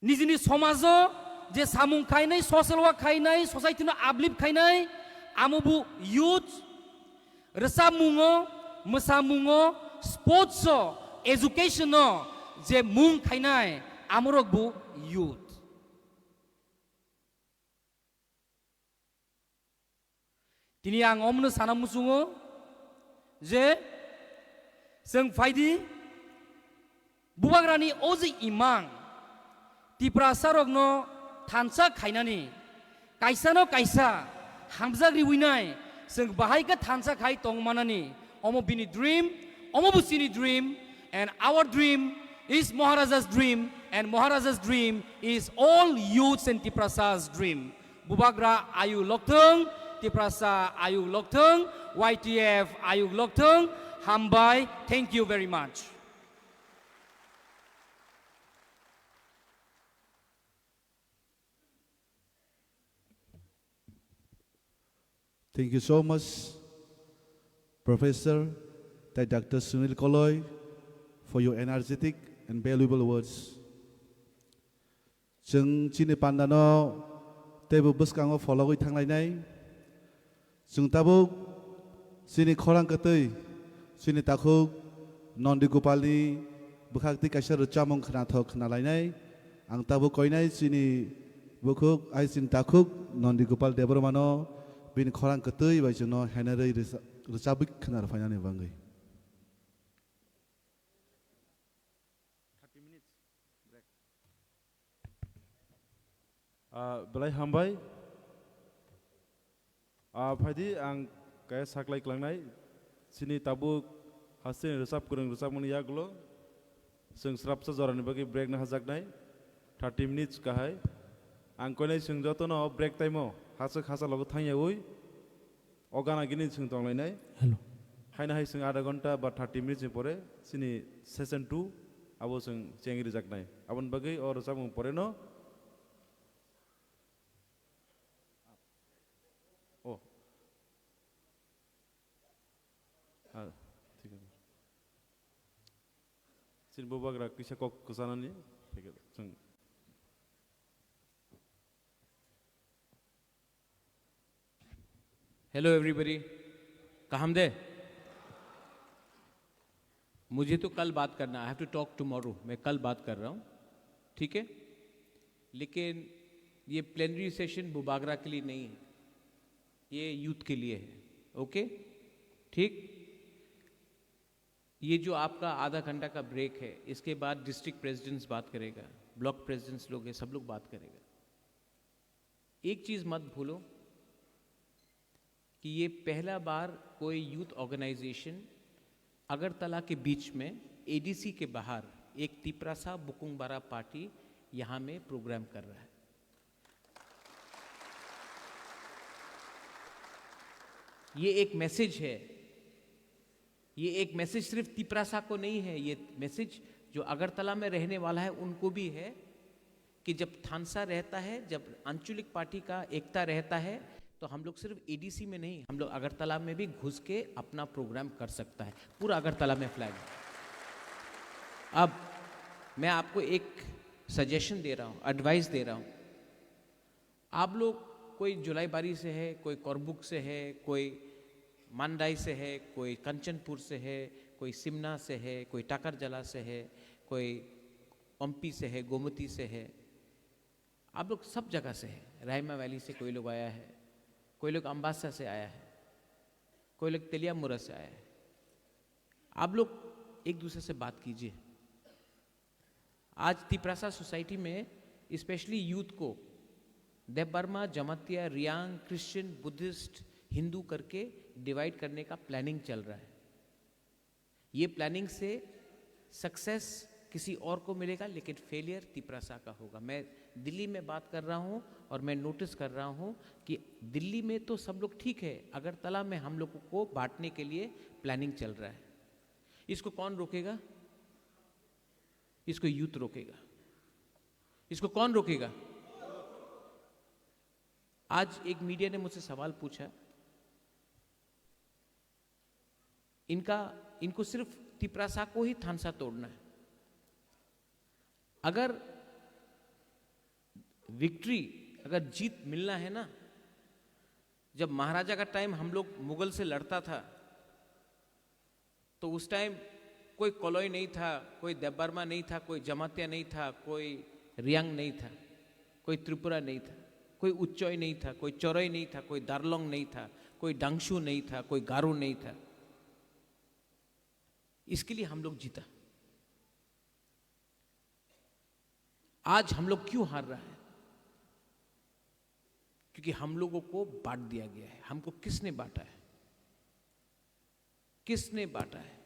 G: nijini somazo je samung kainai social work kainai society no uplift kainai amo bu youth resamungo mesamungo sports education no je mung kainai amorok bu youth. Tini ang omno sanamusungo je seng faidi Bubagrani ozi imang Tiprasarok no थानसा खायनानि काइसानो काइसा हामजा रिविनाय जों बाहायखो थानसा खाय तंमानानि अमो बिनि ड्रीम अमो बुसिनि dream and our dream is Maharaja's dream and Maharaja's dream is all youths and Tiprasa's dream. Bubagra Ayu Lokthung, Tiprasa Ayu Lokthung, YTF Ayu Lokthung, Hambai, thank you very much.
A: Thank you so much, Professor Dr. Sunil Koloy, for your energetic and valuable words. जों चिनि पान्डानो तेबो बसकांगो फलगै थांलायनाय जों ताबो चिनि खरां कतै चिनि ताखौ नन्दी गोपालनि बुखाक्ति काइसा रचामं खनाथक खनालायनाय आं ताबो कयनाय चिनि बुखुक आइ चिनि ताखुक नन्दी गोपाल देबरमानो बिनि खरां कतै बायजनो हेनारै रचाबिक खनार फायनानै बांगै
B: Belai hambai, Fadi ang kaya saklay klangnay, sini tabuk hasil resap kurang resap muni yaglo, seng serap sejoran bagi break na hajaknay, 30 minutes kahai, ang konay seng joto no break time mo, hasak hasa logo thanya ui, ogana gini seng tonglay nay,
D: Hello.
B: hai na hai seng ada gonta ba 30 minutes ni pore, sini session 2, abo seng cengi rejaknay, abon bagi or resap mung pore no. ठीक है सिन बुबाग्रा किसा कक कुसानानि ठीक है जों
H: हेलो एवरीबॉडी कहाँ दे मुझे तो कल बात करना I have to talk tomorrow मैं कल बात कर रहा हूँ ठीक है लेकिन ये प्लेनरी सेशन बुबागरा के लिए नहीं है ये यूथ के लिए है ओके ठीक ये जो आपका आधा घंटा का ब्रेक है इसके बाद डिस्ट्रिक्ट प्रेसिडेंट्स बात करेगा ब्लॉक प्रेसिडेंट्स लोग हैं सब लोग बात करेगा एक चीज़ मत भूलो कि ये पहला बार कोई यूथ ऑर्गेनाइजेशन अगरतला के बीच में एडीसी के बाहर एक तिपरासा बुकुंगबारा पार्टी यहाँ में प्रोग्राम कर रहा है ये एक मैसेज है ये एक मैसेज सिर्फ तिपरासा को नहीं है ये मैसेज जो अगरतला में रहने वाला है उनको भी है कि जब थानसा रहता है जब आंचलिक पार्टी का एकता रहता है तो हम लोग सिर्फ एडीसी में नहीं हम लोग अगरतला में भी घुस के अपना प्रोग्राम कर सकता है पूरा अगरतला में फ्लैग है अब मैं आपको एक सजेशन दे रहा हूँ एडवाइस दे रहा हूँ आप लोग कोई जुलाईबारी से है कोई कोरबुक से है कोई मांडाई से है कोई कंचनपुर से है कोई सिमना से है कोई टाकरजला से है कोई पंपी से है गोमती से है आप लोग सब जगह से है रायमा वैली से कोई लोग आया है कोई लोग अम्बासा से आया है कोई लोग तेलियामुरा से आया है आप लोग एक दूसरे से बात कीजिए आज तिपरासा सोसाइटी में स्पेशली यूथ को देवबर्मा जमातिया रियांग क्रिश्चियन बुद्धिस्ट हिंदू करके डिवाइड करने का प्लानिंग चल रहा है ये प्लानिंग से सक्सेस किसी और को मिलेगा लेकिन फेलियर तिपरासा का होगा मैं दिल्ली में बात कर रहा हूँ और मैं नोटिस कर रहा हूँ कि दिल्ली में तो सब लोग ठीक है अगरतला में हम लोगों को बांटने के लिए प्लानिंग चल रहा है इसको कौन रोकेगा इसको यूथ रोकेगा इसको कौन रोकेगा आज एक मीडिया ने मुझसे सवाल पूछा इनको सिर्फ तिपरासा को ही थानसा तोड़ना है अगर विक्ट्री अगर जीत मिलना है ना जब महाराजा का टाइम हम लोग मुगल से लड़ता था तो उस टाइम कोई कॉलोई नहीं था कोई देवबर्मा नहीं था कोई जमातिया नहीं था कोई रियांग नहीं था कोई त्रिपुरा नहीं था कोई उच्चोई नहीं था कोई चौरई नहीं था कोई दारलोंग नहीं था कोई डांगशू नहीं था कोई गारो नहीं था इसके लिए हम लोग जीता आज हम लोग क्यों हार रहा है क्योंकि हम लोगों को बांट दिया गया है। हमको किसने बांटा है? किसने बांटा है?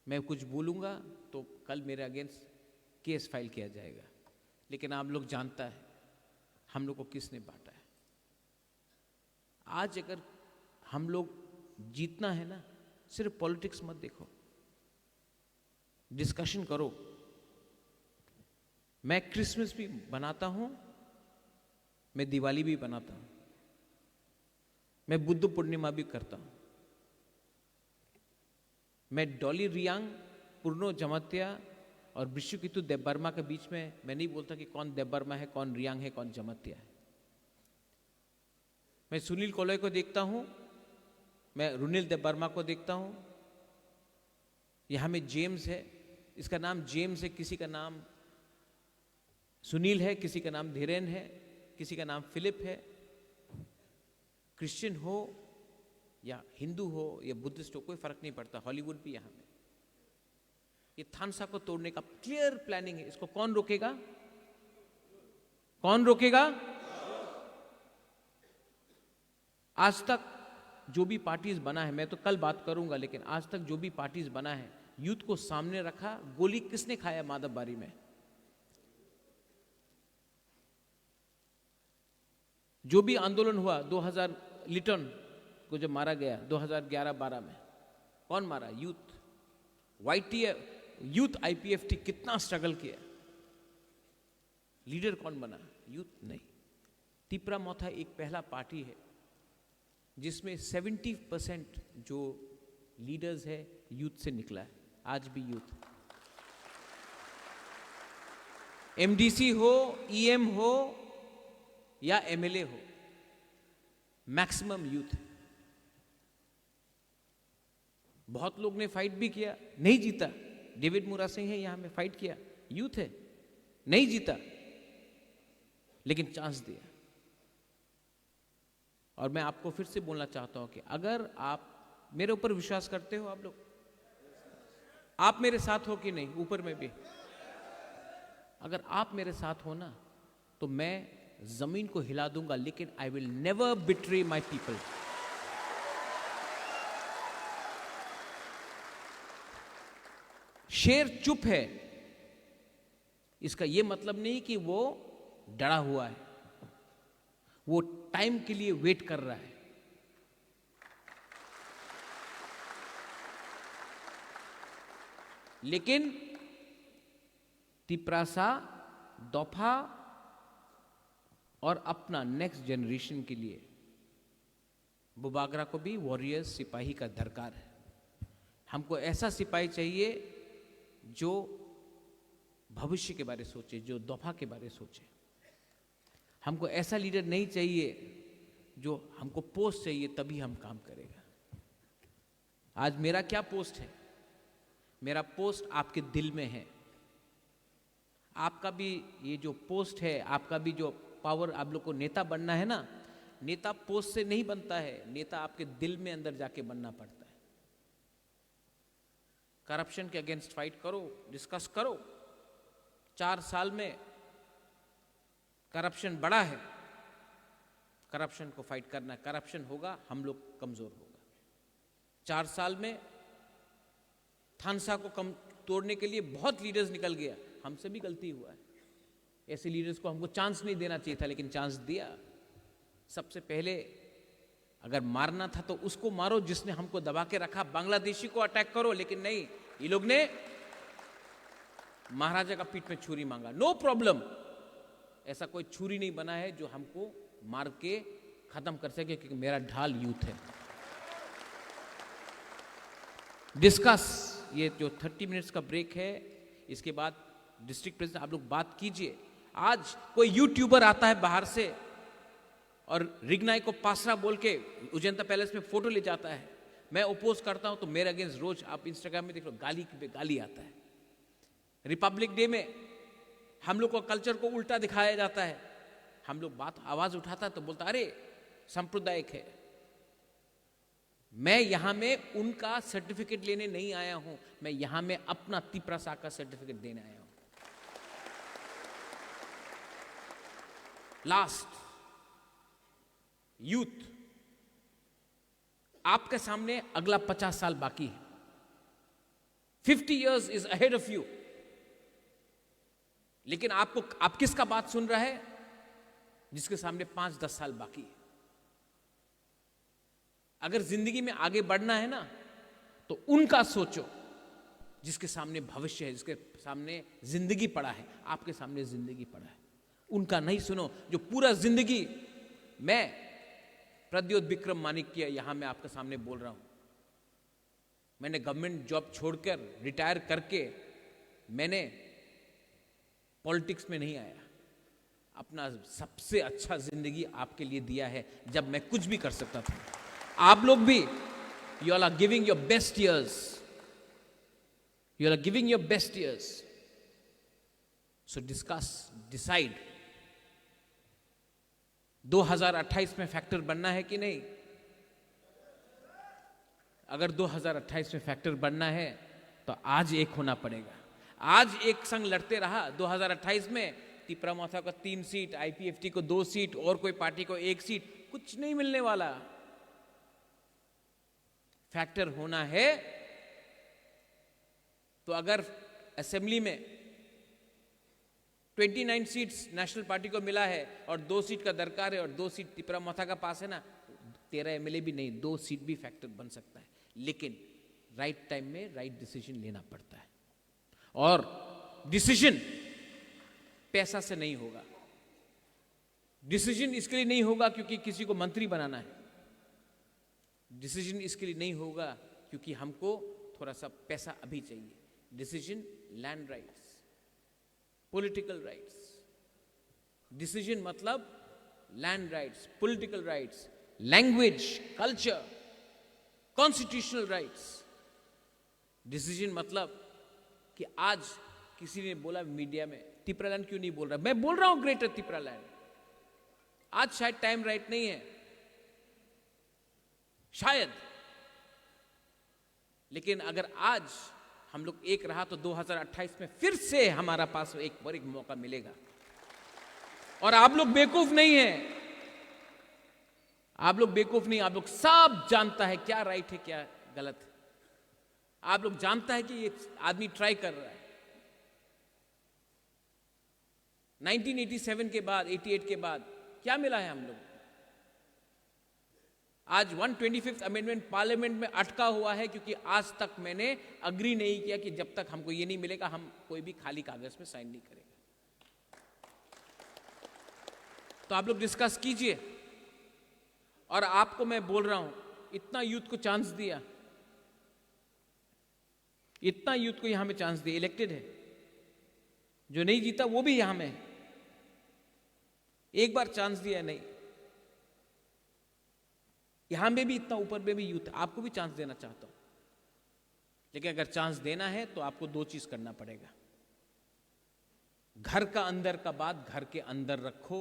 H: मैं कुछ बोलूंगा तो कल मेरे अगेंस्ट केस फाइल किया जाएगा, लेकिन आप लोग जानता है हम लोग को किसने बांटा है। आज अगर हम लोग जीतना है ना, सिर्फ पॉलिटिक्स मत देखो, डिस्कशन करो। मैं क्रिसमस भी बनाता हूं, मैं दिवाली भी बनाता हूं, मैं बुद्ध पूर्णिमा भी करता हूं, मैं डॉली रियांग, पूर्णो जमातिया और विश्वकितु देवबर्मा के बीच में मैं नहीं बोलता कि कौन देवबर्मा है, कौन रियांग है, कौन जमातिया है। मैं सुनील कोलोय को देखता हूं, मैं रुनिल देवबर्मा को देखता हूं। यहां में जेम्स है, इसका नाम जेम्स है, किसी का नाम सुनील है, किसी का नाम धीरेन है, किसी का नाम फिलिप है। क्रिश्चियन हो या हिंदू हो या बुद्धिस्ट हो, कोई फर्क नहीं पड़ता। हॉलीवुड भी यहां में ये थानसा को तोड़ने का क्लियर प्लानिंग है। इसको कौन रोकेगा? कौन रोकेगा? आज तक जो भी पार्टीज बना है, मैं तो कल बात करूंगा, लेकिन आज तक जो भी पार्टीज बना है, यूथ को सामने रखा। गोली किसने खाया माधवबारी में? जो भी आंदोलन हुआ 2000 लिटन को जब मारा गया 2011-12 में, कौन मारा? यूथ। YTF यूथ IPFT कितना स्ट्रगल किया, लीडर कौन बना? यूथ नहीं। तिपरा मोथा एक पहला पार्टी है जिसमें 70% जो लीडर्स है यूथ से निकला है। आज भी यूथ, MDC हो, EM हो या MLA हो, मैक्सिमम यूथ। बहुत लोग ने फाइट भी किया, नहीं जीता। डेविड मुरा सिंह है यहां में, फाइट किया, यूथ है, नहीं जीता, लेकिन चांस दिया। और मैं आपको फिर से बोलना चाहता हूं कि अगर आप मेरे ऊपर विश्वास करते हो, आप लोग, आप मेरे साथ हो कि नहीं? ऊपर में भी अगर आप मेरे साथ हो ना, तो मैं जमीन को हिला दूंगा, लेकिन I will never betray my people. शेर चुप है, इसका यह मतलब नहीं कि वो डरा हुआ है, वो टाइम के लिए वेट कर रहा है। लेकिन तिपरासा, दोफा और अपना नेक्स्ट जनरेशन के लिए बुबागरा को भी वॉरियर्स, सिपाही का दरकार है। हमको ऐसा सिपाही चाहिए जो भविष्य के बारे सोचे, जो दोफा के बारे सोचे। हमको ऐसा लीडर नहीं चाहिए जो हमको पोस्ट चाहिए तभी हम काम करेगा। आज मेरा क्या पोस्ट है? मेरा पोस्ट आपके दिल में है। आपका भी ये जो पोस्ट है, आपका भी जो पावर, आप लोग को नेता बनना है ना, नेता पोस्ट से नहीं बनता है, नेता आपके दिल में अंदर जाके बनना पड़ता है। करप्शन के अगेंस्ट फाइट करो, डिस्कस करो। 4 साल में करप्शन बढ़ा है, करप्शन को फाइट करना है। करप्शन होगा, हम लोग कमजोर होगा। 4 साल में थानसा को कम तोड़ने के लिए बहुत लीडर्स निकल गया, हमसे भी गलती हुआ है। ऐसे लीडर्स को हमको चांस नहीं देना चाहिए था, लेकिन चांस दिया। सबसे पहले अगर मारना था तो उसको मारो जिसने हमको दबा के रखा। बांग्लादेशी को अटैक करो, लेकिन नहीं, ये लोग ने महाराजा का पीठ में छुरी मांगा। नो प्रॉब्लम, ऐसा कोई छुरी नहीं बना है जो हमको मार के खत्म कर सके, क्योंकि मेरा ढाल यूथ है। डिस्कस, ये जो 30 मिनट्स का ब्रेक है, इसके बाद डिस्ट्रिक्ट प्रेसिडेंट आप लोग बात कीजिए। आज कोई यूट्यूबर आता है बाहर से और रिग्नाई को पासरा बोल के उजंता पैलेस में फोटो ले जाता है, मैं ओपोज करता हूं, तो मेरे अगेंस्ट रोज आप इंस्टाग्राम में देख लो, गाली पे गाली आता है। रिपब्लिक डे में हम लोग को कल्चर को उल्टा दिखाया जाता है। हम लोग बात आवाज उठाता है तो बोलता अरे सांप्रदायिक है। मैं यहां में उनका सर्टिफिकेट लेने नहीं आया हूं, मैं यहां में अपना तिपरासा का सर्टिफिकेट देने आया हूं। लास्ट यूथ, आपके सामने अगला 50 साल बाकी है. 50 years is ahead of you. लेकिन आप किसका बात सुन रहा है? जिसके सामने 5-10 साल बाकी है. अगर जिंदगी में आगे बढ़ना है ना, तो उनका सोचो जिसके सामने भविष्य है, जिसके सामने जिंदगी पड़ा है. आपके सामने जिंदगी पड़ा है, उनका नहीं सुनो. जो पूरा जिंदगी, मैं प्रद्योत विक्रम मानिक्य यहां मैं आपके सामने बोल रहा हूं, मैंने गवर्नमेंट जॉब छोड़कर रिटायर करके मैंने पॉलिटिक्स में नहीं आया. अपना सबसे अच्छा जिंदगी आपके लिए दिया है जब मैं कुछ भी कर सकता था. आप लोग भी, you are giving your best years, you are giving your best years. So discuss, decide. 2028 में फैक्टर बनना है कि नहीं? अगर 2028 में फैक्टर बनना है तो आज एक होना पड़ेगा. आज एक संग लड़ते रहा 2028 में तिपरामोथा को 3 सीट, आईपीएफटी को 2 सीट और कोई पार्टी को 1 सीट, कुछ नहीं मिलने वाला. फैक्टर होना है तो अगर असेंबली में 29 सीट्स नेशनल पार्टी को मिला है और 2 सीट का दरकार है और 2 सीट तिपरामोथा का पास है ना, 13 एमएलए भी नहीं, 2 सीट भी फैक्टर बन सकता है. लेकिन राइट टाइम में राइट डिसीजन लेना पड़ता है. और डिसीजन पैसा से नहीं होगा. डिसीजन इसके लिए नहीं होगा क्योंकि किसी को मंत्री बनाना है. डिसीजन इसके लिए नहीं होगा क्योंकि हमको थोड़ा सा पैसा अभी चाहिए. Decision land rights, political rights. Decision मतलब land rights, political rights, language, culture, constitutional rights. Decision मतलब कि आज किसी ने बोला मीडिया में, तिपरालैंड क्यों नहीं बोल रहा? मैं बोल रहा हूं ग्रेटर तिपरालैंड. आज शायद टाइम राइट नहीं है, शायद. लेकिन अगर आज हम लोग एक रहा तो 2028 में फिर से हमारा पास एक मौका मिलेगा. और आप लोग बेवकूफ नहीं हैं, आप लोग बेवकूफ नहीं. आप लोग सब जानता है क्या राइट है क्या गलत है. आप लोग जानता है कि ये आदमी ट्राई कर रहा है. 1987 के बाद, 88 के बाद क्या मिला है हम लोग? आज 125th अमेंडमेंट पार्लियामेंट में अटका हुआ है क्योंकि आज तक मैंने अग्री नहीं किया कि जब तक हमको ये नहीं मिलेगा हम कोई भी खाली कागज में साइन नहीं करेंगे. तो आप लोग डिस्कस कीजिए. और आपको मैं बोल रहा हूं, इतना यूथ को चांस दिया, इतना यूथ को यहां में चांस दिया, इलेक्टेड है. जो नहीं जीता वो भी यहां में है. एक बार चांस दिया नहीं. यहां में भी इतना ऊपर में भी यूथ, आपको भी चांस देना चाहता हूं. लेकिन अगर चांस देना है तो आपको 2 चीज करना पड़ेगा. घर का अंदर का बात घर के अंदर रखो.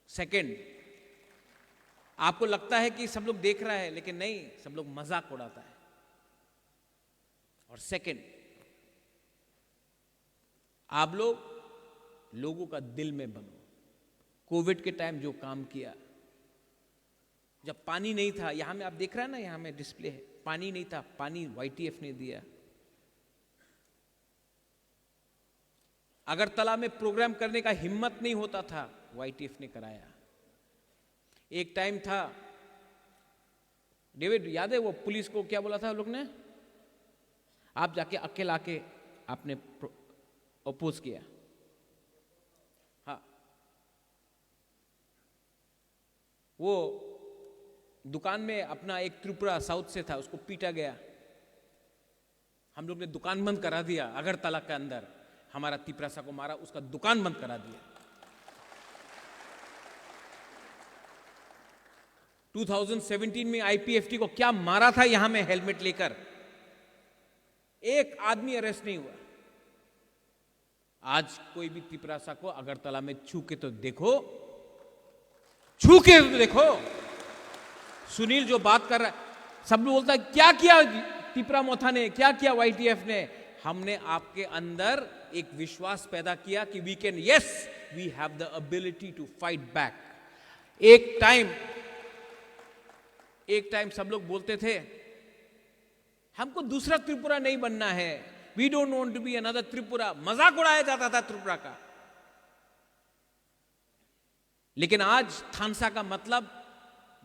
H: सेकंड, आपको लगता है कि सब लोग देख रहा है, लेकिन नहीं, सब लोग मजाक उड़ाता है. और सेकंड, आप लोगों का दिल में बनो. कोविड के टाइम जो काम किया, जब पानी नहीं था, यहां में आप देख रहे हैं ना, यहां में डिस्प्ले है, पानी नहीं था, पानी वाईटीएफ ने दिया. अगरतला में प्रोग्राम करने का हिम्मत नहीं होता था, वाईटीएफ ने कराया. एक टाइम था, डेविड याद है वो पुलिस को क्या बोला था लोग ने? आप जाके अकेला आके आपने अपोज किया. हाँ, वो दुकान में अपना एक त्रिपुरा साउथ से था, उसको पीटा गया. हम लोग ने दुकान बंद करा दिया. अगरतला के अंदर हमारा तिपरासा को मारा, उसका दुकान बंद करा दिया. 2017 में आईपीएफटी को क्या मारा था यहां में हेलमेट लेकर, एक आदमी अरेस्ट नहीं हुआ. आज कोई भी तिपरासा को अगरतला में छू के तो देखो, छू के तो देखो. सुनील जो बात कर रहा है, सब लोग बोलता है क्या किया तिपरामोथा ने, क्या किया वाईटीएफ ने. हमने आपके अंदर एक विश्वास पैदा किया कि we can, yes we have the ability to fight back. एक टाइम सब लोग बोलते थे हमको दूसरा त्रिपुरा नहीं बनना है, we don't want to be another Tripura, मजाक उड़ाया जाता था त्रिपुरा का। लेकिन आज थानसा का मतलब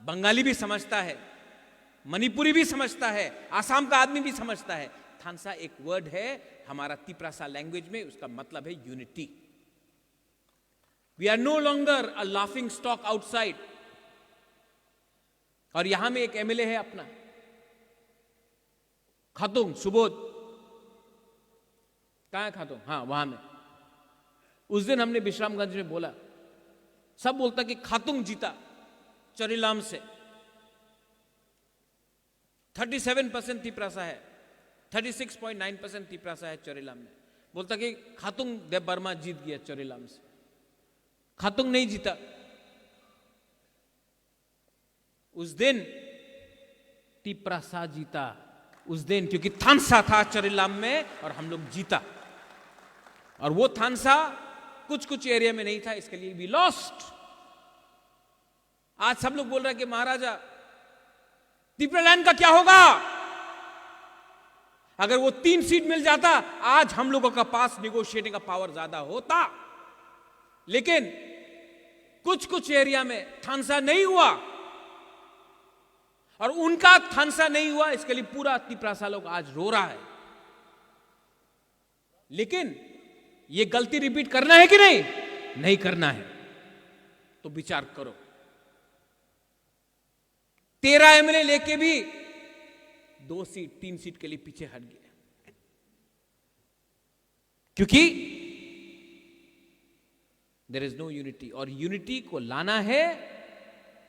H: बंगाली भी समझता है, मणिपुरी भी समझता है, आसाम का आदमी भी समझता है। थानसा एक वर्ड है हमारा तिप्रासा लैंग्वेज में, उसका मतलब है unity. We are no longer a laughing stock outside. और यहां में एक एमएलए है अपना खातुंग सुबोध, कहां है खातुंग? हाँ वहां में। उस दिन हमने विश्रामगंज में बोला, सब बोलता कि खातुंग जीता चरीलाम से, 37% तिप्रासा है, 36.9% तिप्रासा है चरीलाम में। बोलता कि खातुंग देव वर्मा जीत गया चरीलाम से। खातुंग नहीं जीता। उस दिन तिप्रासा जीता, उस दिन, क्योंकि थानसा था चरीलाम में और हम लोग जीता। और वो थानसा कुछ कुछ एरिया में नहीं था, इसके लिए वी लॉस्ट। आज सब लोग बोल रहे हैं कि महाराजा तिप्रालैंड का क्या होगा? अगर वो 3 सीट मिल जाता, आज हम लोगों का पास निगोशिएटिंग का पावर ज्यादा होता। लेकिन कुछ कुछ एरिया में थानसा नहीं हुआ, और उनका थानसा नहीं हुआ, इसके लिए पूरा तिप्रासा लोग आज रो रहा है। लेकिन ये गलती रिपीट करना है कि नहीं? नहीं करना है तो विचार करो। 13 एमएलए लेके भी 2 सीट 3 सीट के लिए पीछे हट गए, क्योंकि देयर इज नो यूनिटी। और यूनिटी को लाना है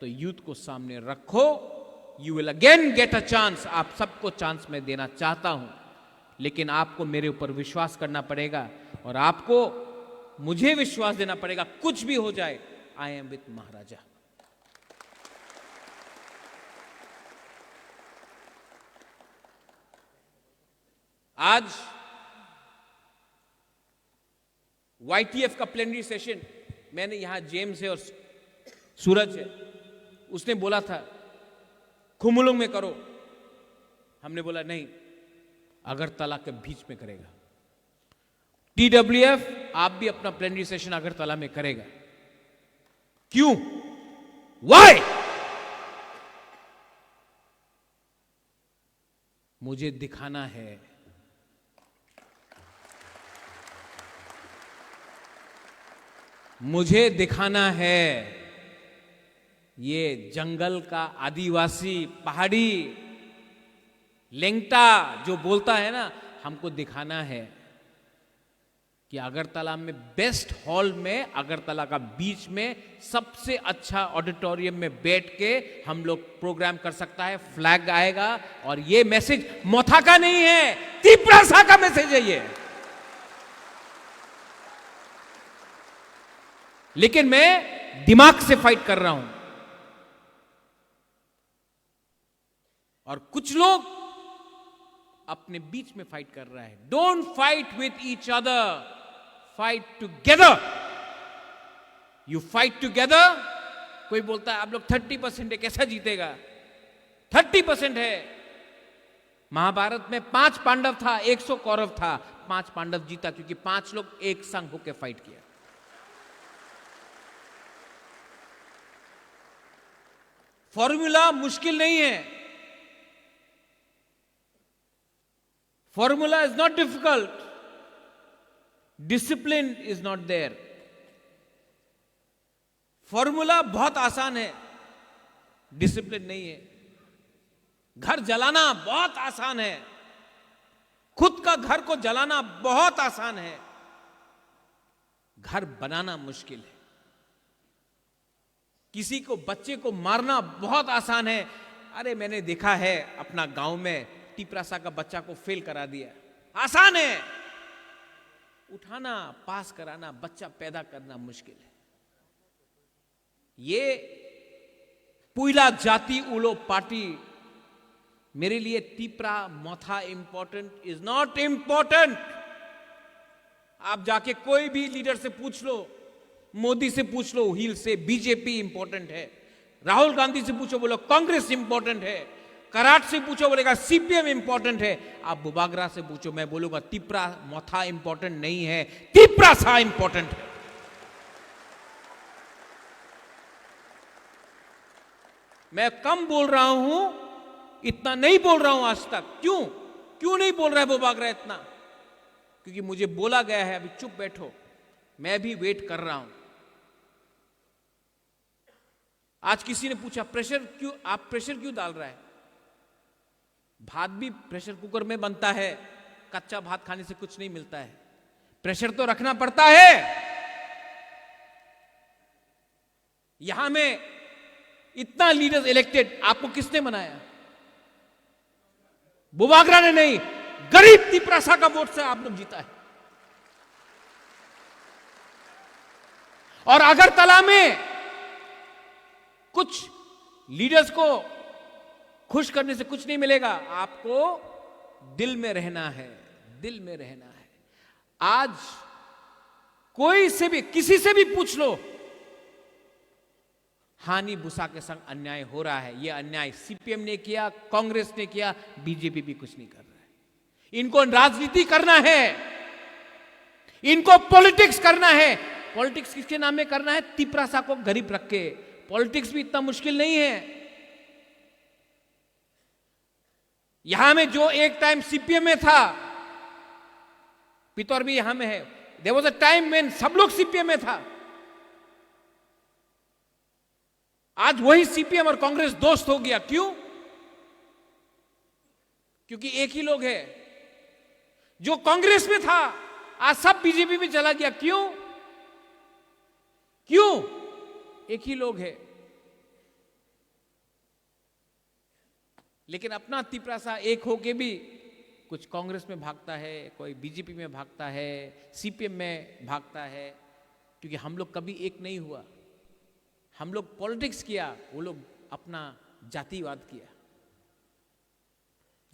H: तो यूथ को सामने रखो। You will again get a chance. आप सबको चांस मैं देना चाहता हूं, लेकिन आपको मेरे ऊपर विश्वास करना पड़ेगा और आपको मुझे विश्वास देना पड़ेगा। कुछ भी हो जाए, आई एम विथ महाराजा। आज YTF का प्लेनरी सेशन, मैंने यहां जेम्स है और सूरज है, उसने बोला था खुमुलुंग में करो। हमने बोला नहीं, अगरतला के बीच में करेगा। TWF आप भी अपना प्लेनरी सेशन अगरतला में करेगा। क्यों? वाई? मुझे दिखाना है, मुझे दिखाना है ये जंगल का आदिवासी पहाड़ी लेंगटा जो बोलता है ना, हमको दिखाना है कि अगरतला में बेस्ट हॉल में, अगरतला का बीच में सबसे अच्छा ऑडिटोरियम में बैठ के हम लोग प्रोग्राम कर सकता है। फ्लैग आएगा और ये मैसेज मोथा का नहीं है, तिप्रासा का मैसेज है ये। लेकिन मैं दिमाग से फाइट कर रहा हूं, और कुछ लोग अपने बीच में फाइट कर रहा है। Don't fight with each other, fight together. You fight together. कोई बोलता है आप लोग 30% है, कैसा जीतेगा? 30% है। महाभारत में 5 पांडव था, 100 कौरव था, 5 पांडव जीता क्योंकि 5 लोग एक संग होकर फाइट किया। फॉर्मूला मुश्किल नहीं है, formula is not difficult, discipline is not there. Formula बहुत आसान है, डिसिप्लिन नहीं है। घर जलाना बहुत आसान है, खुद का घर को जलाना बहुत आसान है, घर बनाना मुश्किल है। किसी को, बच्चे को मारना बहुत आसान है। अरे मैंने देखा है अपना गांव में, तिप्रासा का बच्चा को फेल करा दिया, आसान है। उठाना, पास कराना, बच्चा पैदा करना मुश्किल है। ये पुइला जाति उलो पार्टी, मेरे लिए तिप्रा मोथा इंपॉर्टेंट इज नॉट इंपॉर्टेंट। आप जाके कोई भी लीडर से पूछ लो, मोदी से पूछ लो, हील से बीजेपी इंपॉर्टेंट है। राहुल गांधी से पूछो, बोलो कांग्रेस इंपॉर्टेंट है। कराट से पूछो, बोलेगा सीपीएम इंपॉर्टेंट है। आप बुबागरा से पूछो, मैं बोलूंगा तिपरा मोथा इंपॉर्टेंट नहीं है, तिपरासा इंपॉर्टेंट है। मैं कम बोल रहा हूं, इतना नहीं बोल रहा हूं आज तक। क्यों नहीं बोल रहा है बुबागरा इतना? क्योंकि मुझे बोला गया है अभी चुप बैठो, मैं भी वेट कर रहा हूं। आज किसी ने पूछा आप प्रेशर क्यों डाल रहा है? भात भी प्रेशर कुकर में बनता है, कच्चा भात खाने से कुछ नहीं मिलता है, प्रेशर तो रखना पड़ता है। यहां में इतना लीडर्स इलेक्टेड, आपको किसने बनाया? बुबागरा ने नहीं, गरीब तिपरासा का वोट से आप लोग जीता है। और अगरतला में कुछ लीडर्स को खुश करने से कुछ नहीं मिलेगा, आपको दिल में रहना है, दिल में रहना है। आज कोई से भी, किसी से भी पूछ लो, हानि भूसा के संग अन्याय हो रहा है। यह अन्याय सीपीएम ने किया, कांग्रेस ने किया, बीजेपी भी कुछ नहीं कर रहा है। इनको राजनीति करना है, इनको पॉलिटिक्स करना है। पॉलिटिक्स किसके नाम में करना है? तिपरासा को गरीब रख के। पॉलिटिक्स भी इतना मुश्किल नहीं है। यहां में जो एक टाइम सीपीएम में था, पितौर भी यहां में है, there was a time when सब लोग सीपीएम में था। आज वही सीपीएम और कांग्रेस दोस्त हो गया। क्यों? क्योंकि एक ही लोग है। जो कांग्रेस में था आज सब बीजेपी में चला गया। क्यों? एक ही लोग है। लेकिन अपना तिपरासा एक होके भी कुछ कांग्रेस में भागता है, कोई बीजेपी में भागता है, सीपीएम में भागता है। क्योंकि हम लोग कभी एक नहीं हुआ। हम लोग पॉलिटिक्स किया, वो लोग अपना जातिवाद किया।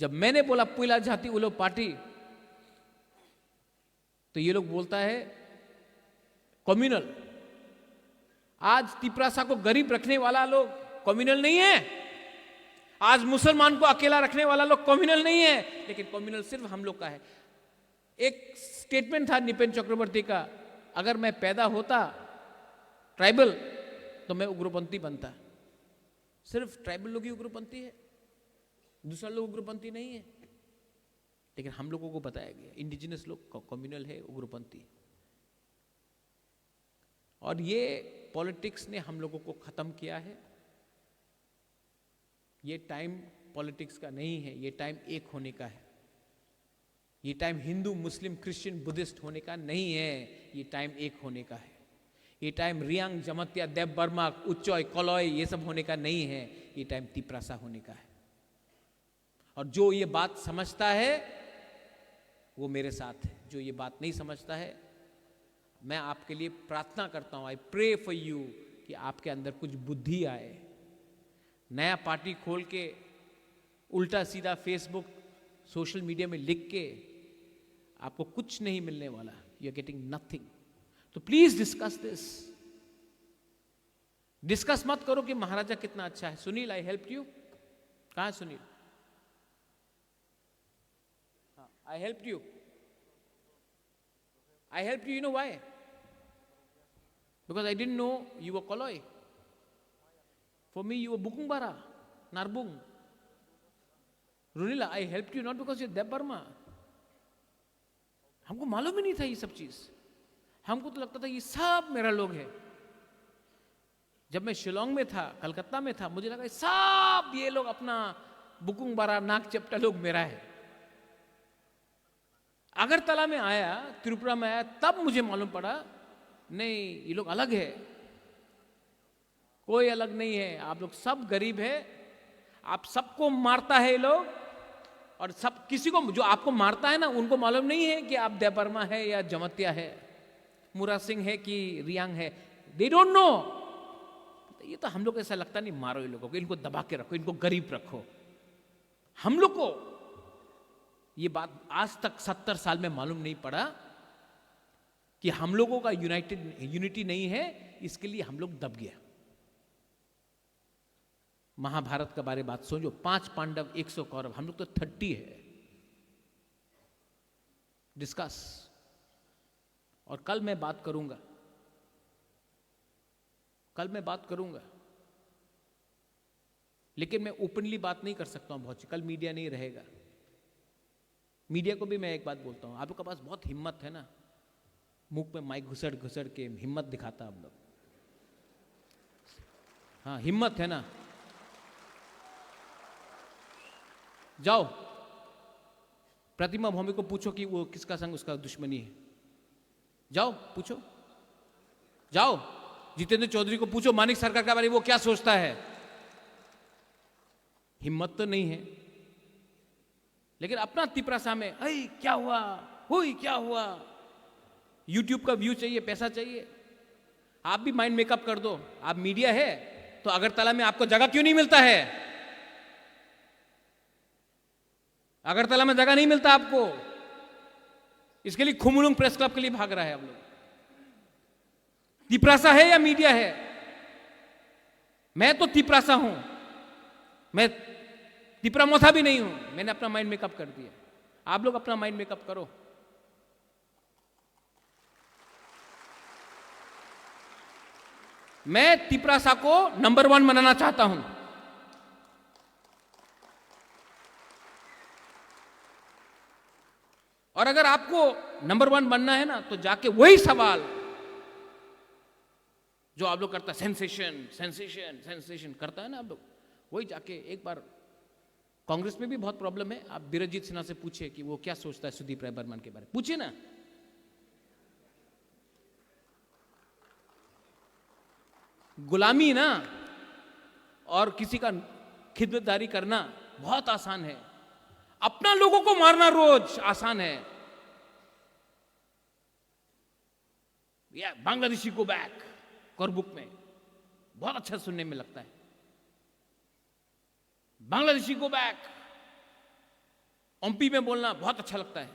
H: जब मैंने बोला पुला जाति वो लोग पार्टी, तो ये लोग बोलता है कम्युनल। आज तिपरासा को गरीब रखने वाला लोग कम्युनल नहीं है। आज मुसलमान को अकेला रखने वाला लोग कम्युनल नहीं है, लेकिन कम्युनल सिर्फ हम लोग का है। एक स्टेटमेंट था निपेन चक्रवर्ती का, अगर मैं पैदा होता ट्राइबल तो मैं उग्रपंथी बनता। सिर्फ ट्राइबल लोग ही उग्रपंथी है, दूसरा लोग उग्रपंथी नहीं है। लेकिन हम लोगों को बताया गया इंडिजिनस लोग कम्युनल है, उग्रपंथी। और ये पॉलिटिक्स ने हम लोगों को खत्म किया है। ये टाइम पॉलिटिक्स का नहीं है, ये टाइम एक होने का है। ये time Hindu Muslim Christian Buddhist होने का नहीं है, ये टाइम एक होने का है। ये टाइम रियांग जमत्या देव बर्मा उच्चॉय कलॉय ये सब होने का नहीं है, ये टाइम तिपरासा होने का है। और जो ये बात समझता है वो मेरे साथ है, जो ये बात नहीं समझता है मैं आपके लिए प्रार्थना करता हूं, आई प्रे फॉर यू कि आपके अंदर कुछ बुद्धि आए। नया पार्टी खोल के उल्टा सीधा फेसबुक सोशल मीडिया में लिख के आपको कुछ नहीं मिलने वाला, यू आर गेटिंग नथिंग। तो प्लीज डिस्कस दिस। डिस्कस मत करो कि महाराजा कितना अच्छा है। Sunil, I help you. कहां है Sunil? I help you. I helped you, you know why? Because I didn't know you were Koloi. For me, you were Bukungbara, Narbung. Runila, I helped you not because you're Deb Burma. हमको मालूम ही नहीं था ये सब चीज। हमको तो लगता था ये सब मेरा लोग है। जब मैं शिलोंग में था, कलकत्ता में था, मुझे लगा सब ये लोग अपना बुकुंगबारा नाक चपटा लोग मेरा है। अगरतला में आया, त्रिपुरा में आया, तब मुझे मालूम पड़ा नहीं ये लोग अलग है। कोई अलग नहीं है, आप लोग सब गरीब है। आप सबको मारता है ये लोग, और सब किसी को जो आपको मारता है ना उनको मालूम नहीं है कि आप देवबर्मा है या जमतिया है, मुरा सिंह है कि रियांग है। They don't know. ये तो हम लोग ऐसा लगता नहीं, मारो ये लोगों को, इनको दबा के रखो, इनको गरीब रखो। हम लोग को ये बात आज तक 70 साल में मालूम नहीं पड़ा कि हम लोगों का यूनिटी नहीं है, इसके लिए हम लोग दब गया। महाभारत का बारे बात सोचो, 5 पांडव 100 कौरव, हम लोग तो 30 है। डिस्कस। और कल मैं बात करूंगा, लेकिन मैं ओपनली बात नहीं कर सकता हूं बहुत। कल मीडिया नहीं रहेगा। मीडिया को भी मैं एक बात बोलता हूं, आप लोग के पास बहुत हिम्मत है ना, मुख में माइक घुसड़ घुसड़ के हिम्मत दिखाता आप लोग। हाँ, हिम्मत है ना, जाओ प्रतिमा भौमिक को पूछो कि वो किसका संग उसका दुश्मनी है। जाओ पूछो, जाओ जितेंद्र चौधरी को पूछो मानिक सरकार के बारे में वो क्या सोचता है। हिम्मत तो नहीं है, लेकिन अपना तिपरासा में अरे क्या हुआ, हुई क्या हुआ, यूट्यूब का व्यू चाहिए, पैसा चाहिए। आप भी माइंड मेकअप कर दो। आप मीडिया है तो अगरतला में आपको जगह क्यों नहीं मिलता है? अगरतला में जगह नहीं मिलता आपको, इसके लिए खुमलुंग प्रेस क्लब के लिए भाग रहा है आप लोग। तिपरासा है या मीडिया है? मैं तो तिपरासा हूं, मैं तिपरामोथा भी नहीं हूं। मैंने अपना माइंड मेकअप कर दिया, आप लोग अपना माइंड मेकअप करो। मैं तिपरासा को नंबर 1 बनाना चाहता हूं। और अगर आपको नंबर 1 बनना है ना, तो जाके वही सवाल जो आप लोग करता है, सेंसेशन सेंसेशन सेंसेशन करता है ना आप लोग, वही जाके एक बार। कांग्रेस में भी बहुत प्रॉब्लम है, आप बीरजीत सिन्हा से पूछिए कि वो क्या सोचता है सुदीप राय बर्मन के बारे में, पूछिए ना। गुलामी ना और किसी का खिदमतदारी करना बहुत आसान है, अपना लोगों को मारना रोज आसान है। बांग्लादेशी को बैक कोरबुक में बहुत अच्छा सुनने में लगता है, बांग्लादेशी को बैक। ओमपी में बोलना बहुत अच्छा लगता है,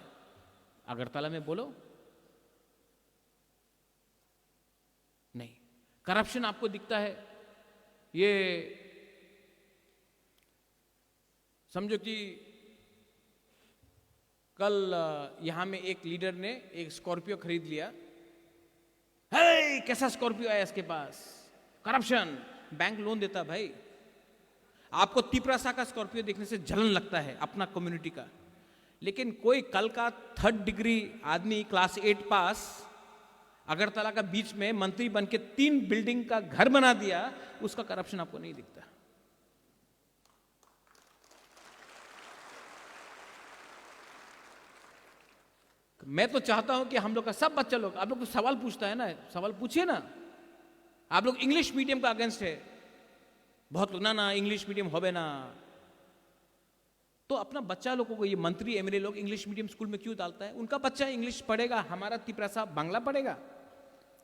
H: अगरतला में बोलो नहीं। करप्शन आपको दिखता है, ये समझो कि कल यहां में एक लीडर ने एक स्कॉर्पियो खरीद लिया। हे, कैसा स्कॉर्पियो आया इसके पास, करप्शन। बैंक लोन देता भाई। आपको तिपरासा का स्कॉर्पियो देखने से जलन लगता है अपना कम्युनिटी का, लेकिन कोई कल का 3rd डिग्री आदमी क्लास 8 पास अगरतला का बीच में मंत्री बन के 3 बिल्डिंग का घर बना दिया, उसका करप्शन आपको नहीं दिखता। मैं तो चाहता हूं कि हम लोग का सब बच्चा लोग, आप लोग तो सवाल पूछता है ना, सवाल पूछिए ना। आप लोग इंग्लिश मीडियम का अगेंस्ट है बहुत लोग, ना इंग्लिश मीडियम होवे ना। तो अपना बच्चा लोगों को, ये मंत्री एमएलए लोग इंग्लिश मीडियम स्कूल में क्यों डालता है? उनका बच्चा इंग्लिश पढ़ेगा, हमारा तिपरासा बांग्ला पढ़ेगा।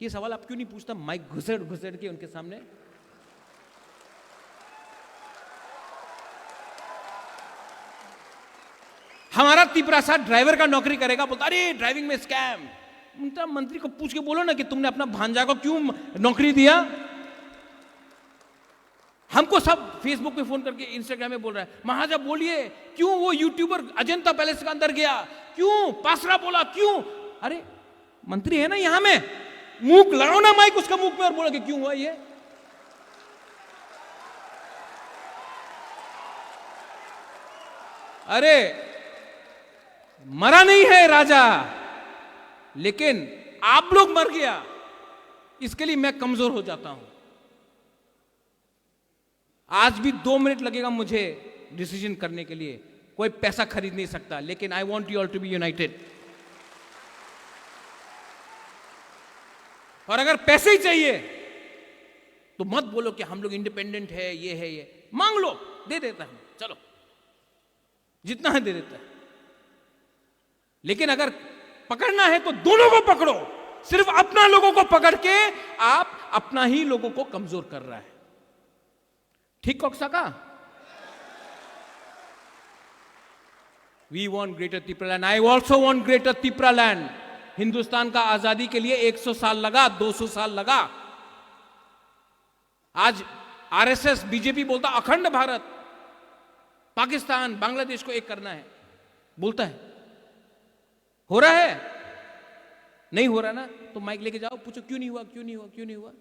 H: ये सवाल आप क्यों नहीं पूछता माइक घुसड़ घुसड़ के उनके सामने? हमारा तिपरासा ड्राइवर का नौकरी करेगा, बोलता अरे ड्राइविंग में स्कैम। उनका मंत्री को पूछ के बोलो ना कि तुमने अपना भांजा को क्यों नौकरी दिया। हमको सब फेसबुक पे फोन करके, इंस्टाग्राम में बोल रहा है, महाराजा बोलिए क्यों वो यूट्यूबर अजंता पैलेस के अंदर गया, क्यों पासरा बोला, क्यों? अरे मंत्री है ना यहां में, मुंह लगाओ ना माइक उसका मुंह में और बोला कि क्यों हुआ ये। अरे मरा नहीं है राजा, लेकिन आप लोग मर गया, इसके लिए मैं कमजोर हो जाता हूं। आज भी 2 मिनट लगेगा मुझे डिसीजन करने के लिए, कोई पैसा खरीद नहीं सकता, लेकिन I want you all to be united. और अगर पैसे ही चाहिए तो मत बोलो कि हम लोग इंडिपेंडेंट है, ये है, ये मांग लो, दे देता है, चलो जितना है दे देता है। लेकिन अगर पकड़ना है तो दोनों को पकड़ो, सिर्फ अपना लोगों को पकड़ के आप अपना ही लोगों को कमजोर कर रहा है। ठीक कौकसा का? We want greater Tipra land. I also want greater Tipra land. Hindustan का आजादी के लिए 100 साल लगा, 200 साल लगा। आज आरएसएस, बीजेपी बोलता अखंड भारत, पाकिस्तान, बांग्लादेश को एक करना है, बोलता है। हो रहा है? नहीं हो रहा ना, तो माइक लेके जाओ, पूछो क्यों नहीं हुआ, क्यों नहीं हुआ, क्यों नहीं हुआ।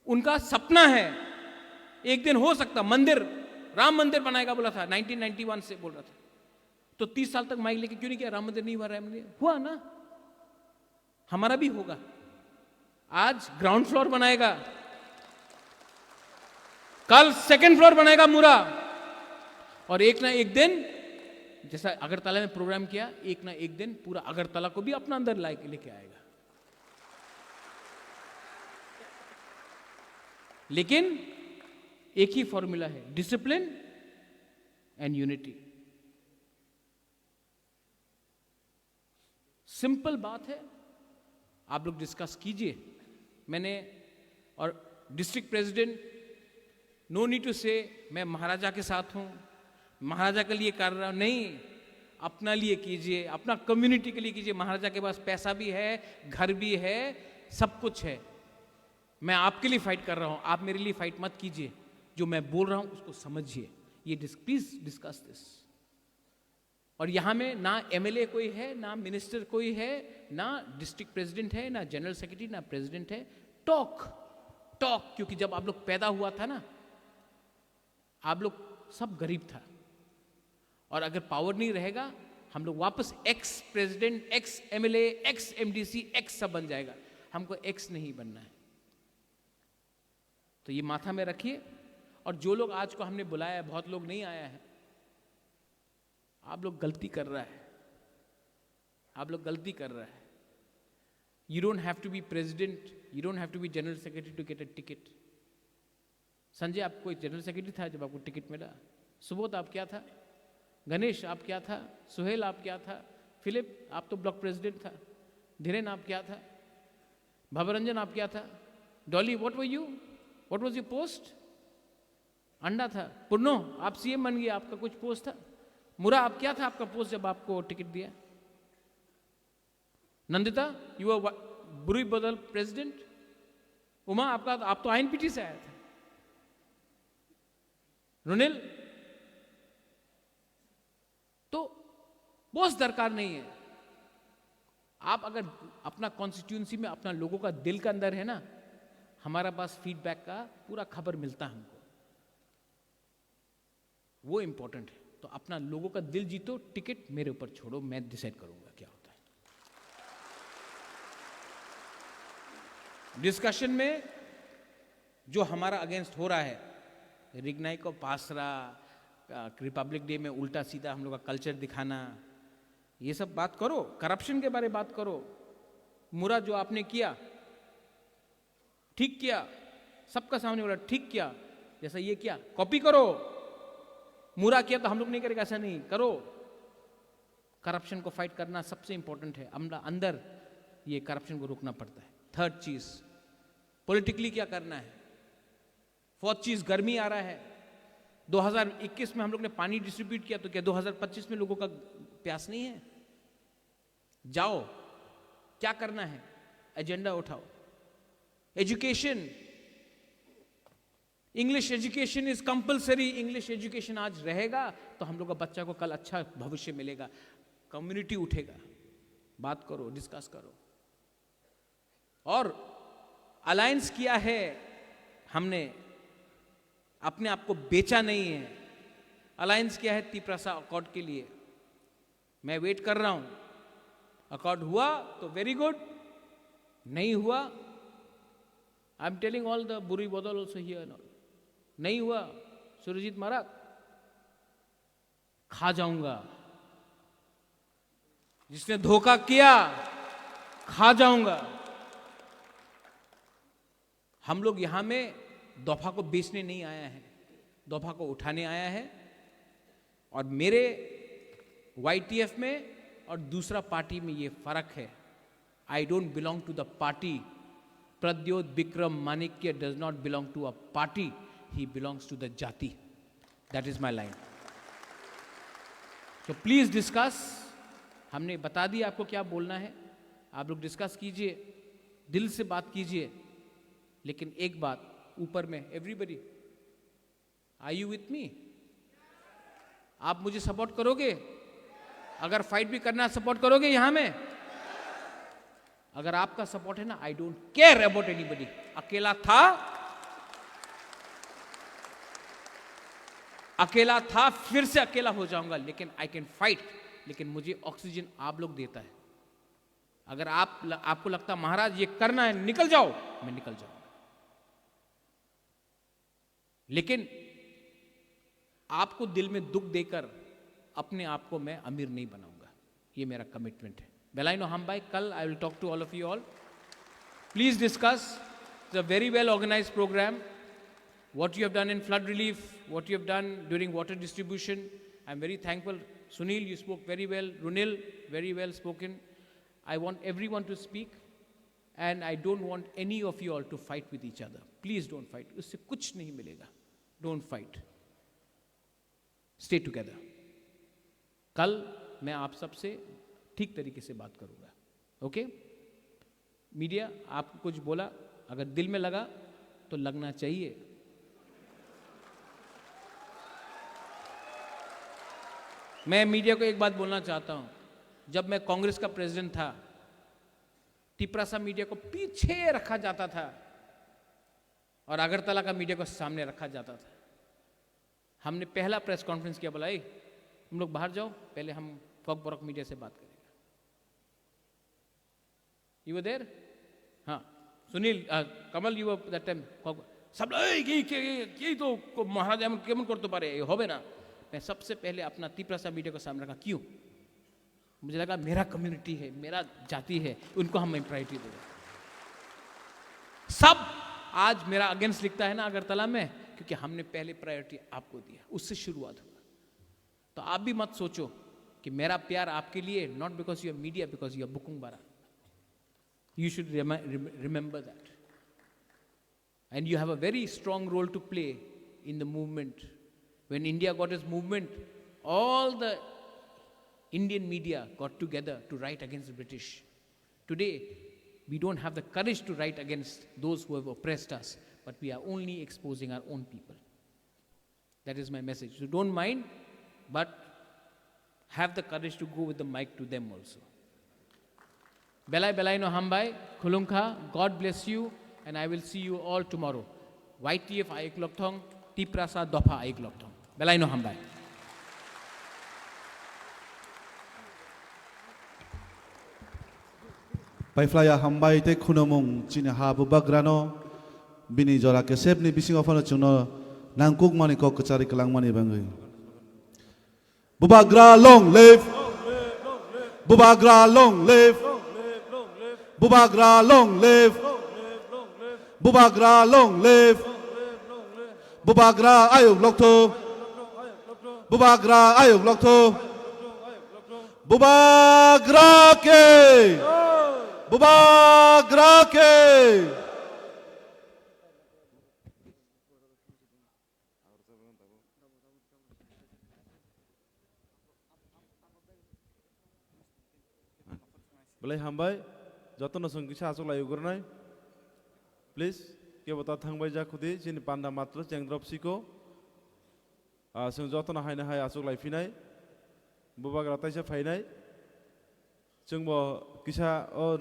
H: उनका सपना है एक दिन हो सकता, मंदिर, राम मंदिर बनाएगा बोला था, 1991 से बोल रहा था। तो 30 साल तक माइक लेके क्यों नहीं किया? राम मंदिर नहीं हुआ, राम मंदिर हुआ ना, हमारा भी होगा। आज ग्राउंड फ्लोर बनाएगा, कल सेकंड फ्लोर बनाएगा मुरा, और एक ना एक दिन, जैसा अगरतला में प्रोग्राम किया, एक ना एक दिन पूरा अगरतला को भी अपना अंदर लेके आएगा। लेकिन एक ही फॉर्मूला है, डिसिप्लिन एंड यूनिटी। सिंपल बात है, आप लोग डिस्कस कीजिए। मैंने और district president, no need to say मैं महाराजा के साथ हूं, महाराजा के लिए कर रहा हूं, नहीं, अपना लिए कीजिए, अपना कम्युनिटी के लिए कीजिए। महाराजा के पास पैसा भी है, घर भी है, सब कुछ है। मैं आपके लिए फाइट कर रहा हूं, आप मेरे लिए फाइट मत कीजिए। जो मैं बोल रहा हूं उसको समझिए। ये प्लीज डिस्कस दिस। और यहां में ना एमएलए कोई है, ना मिनिस्टर कोई है, ना डिस्ट्रिक्ट प्रेसिडेंट है, ना जनरल सेक्रेटरी, ना प्रेसिडेंट है। टॉक टॉक, क्योंकि जब आप लोग पैदा हुआ था ना, आप लोग सब गरीब था, और अगर पावर नहीं रहेगा, हम लोग वापस ex president, ex MLA, x MDC, x सब बन जाएगा। हमको एक्स नहीं बनना है। तो ये माथा में रखिए। और जो लोग आज को हमने बुलाया है, बहुत लोग नहीं आया है, आप लोग गलती कर रहा है, आप लोग गलती कर रहा है। You don't have to be president, you don't have to be general secretary to get a ticket. Sanjay, आप कोई जनरल सेक्रेटरी था जब आपको टिकट मिला? सुबोध, आप क्या था? गणेश, आप क्या था? सुहेल, आप क्या था? फिलिप, आप तो ब्लॉक प्रेसिडेंट था। धीरेन, आप क्या था? भवरंजन, आप क्या था? Dolly, what were you? What was your post? अंडा था। पुन्नो, आप सीएम बन गए, आपका कुछ पोस्ट था? मुरा, आप क्या था आपका पोस्ट जब आपको टिकट दिया? नंदिता, यू आर बुरी बदल प्रेसिडेंट। उमा, आप तो आईएनपीटी से आया था। रुनिल, तो बॉस दरकार नहीं है। आप अगर अपना कॉन्स्टिट्यूंसी में अपना लोगों का दिल का अंदर है ना, हमारा पास फीडबैक का पूरा खबर मिलता है हमको, वो इंपॉर्टेंट है। तो अपना लोगों का दिल जीतो, टिकट मेरे ऊपर छोड़ो, मैं डिसाइड करूंगा क्या होता है। डिस्कशन में जो हमारा अगेंस्ट हो रहा है, रिग्नाई को पासरा, रिपब्लिक डे में उल्टा सीधा हम लोग का कल्चर दिखाना, ये सब बात करो। करप्शन के बारे में बात करो। मुरा, जो आपने किया ठीक किया, सबका सामने बोला ठीक किया, जैसा ये किया कॉपी करो। मुरा किया तो हम लोग नहीं करेगा, ऐसा नहीं करो। करप्शन को फाइट करना सबसे इंपॉर्टेंट है। अंदर ये करप्शन को रोकना पड़ता है। थर्ड चीज, पॉलिटिकली क्या करना है। फोर्थ चीज, गर्मी आ रहा है। 2021 में हम लोग ने पानी डिस्ट्रीब्यूट किया, तो क्या 2025 में लोगों का प्यास नहीं है? जाओ, क्या करना है, एजेंडा उठाओ। Education, English education is compulsory. English education आज रहेगा तो हम लोग का बच्चा को कल अच्छा भविष्य मिलेगा। कम्युनिटी उठेगा, बात करो, डिस्कस करो। और अलायंस किया है हमने, अपने आप को बेचा नहीं है। अलायंस किया है तिप्रासा अकॉर्ड के लिए। मैं वेट कर रहा हूं, अकॉर्ड हुआ तो वेरी गुड, नहीं हुआ, I am telling all the बुरी बदल ऑल्सो हियर, नहीं हुआ, सुरजीत महाराज खा जाऊंगा। जिसने धोखा किया खा जाऊंगा। हम लोग यहां में दफा को बेचने नहीं आया है, दफा को उठाने आया है। और मेरे YTF में और दूसरा पार्टी में ये फर्क है। I don't belong to the party. Pradyot Bikram Manikya does not belong to a party, he belongs to the जाति। That is my line. तो प्लीज डिस्कस, हमने बता दिया आपको क्या बोलना है, आप लोग डिस्कस कीजिए, दिल से बात कीजिए। लेकिन एक बात ऊपर में, everybody are you with me? आप मुझे सपोर्ट करोगे? अगर फाइट भी करना सपोर्ट करोगे यहां में? अगर आपका सपोर्ट है ना, I don't care about anybody. अकेला था, फिर से अकेला हो जाऊंगा, लेकिन आई कैन फाइट। लेकिन मुझे ऑक्सीजन आप लोग देता है। अगर आपको लगता महाराज ये करना है, निकल जाओ, मैं निकल जाऊंगा। लेकिन आपको दिल में दुख देकर अपने आप को मैं अमीर नहीं बनाऊंगा, ये मेरा कमिटमेंट है। बेलाइनो हमबाई, कल I will talk to all of you all. Please discuss the very well organised programme, what you have done in flood relief, what you have done during water distribution. I'm very thankful. Sunil, you spoke very well. Runil, very well spoken. I want everyone to speak, and I don't want any of you all to fight with each other. Please don't fight. उससे कुछ नहीं मिलेगा. Don't fight. Stay together. कल मैं आप सबसे ठीक तरीके से बात करूंगा. ओके? मीडिया, आपको कुछ बोला, अगर दिल में लगा तो लगना चाहिए. मैं मीडिया को एक बात बोलना चाहता हूं, जब मैं कांग्रेस का प्रेसिडेंट था, टिपरासा मीडिया को पीछे रखा जाता था और अगरतला का मीडिया को सामने रखा जाता था. हमने पहला प्रेस कॉन्फ्रेंस किया, बोला तुम लोग बाहर जाओ, पहले हम कॉकबोरक मीडिया से बात करेंगे. You were there? हाँ, Sunil, Kamal, you were that time. सब ये तो महाराजा केमन करते पारे, होबे ना. मैं सबसे पहले अपना तिपरासा मीडिया को सामने रखा. क्यों? मुझे लगा मेरा कम्युनिटी है, मेरा जाति है, उनको हम प्रायोरिटी देंगे. सब आज मेरा अगेंस्ट लिखता है ना अगरतला में, क्योंकि हमने पहले प्रायोरिटी आपको दिया, उससे शुरुआत हुआ. तो आप भी मत सोचो कि मेरा प्यार आपके लिए, not because you are media, because you are बुकुंग बारा. You should remember that. And you have a very strong role to play in the movement. When India got its movement, all the Indian media got together to write against the British. Today, we don't have the courage to write against those who have oppressed us, but we are only exposing our own people. That is my message. So don't mind, but have the courage to go with the mic to them also. Belai Belai no Hambai, Khulungkha, God bless you, and I will see you all tomorrow. YTF Aik Lokthong, Tiprasa Dopa Aik Lokthong. Belai no Hambai.
A: Paiflaya hambai te khunamung chini ha bubagrano bini jora ke sep ni bising ofano chungno nangkuk mani ko kachari kelang mani bangai. Bubagra long live. Bubagra long live. Bubagra long live. Bubagra long live. Bubagra ayuk lokto. Bubagra ayuk lokto. Bubagra ke. Bubagra ke.
B: Belai hambai, jotono sungkisa asok layu gurnai. Please, ke bota thangbai jakudi sini panda matro cengdrop siko. Sung jotono haina hai asok lai finai. Bubagra taisa fainai. Sung bo kisah or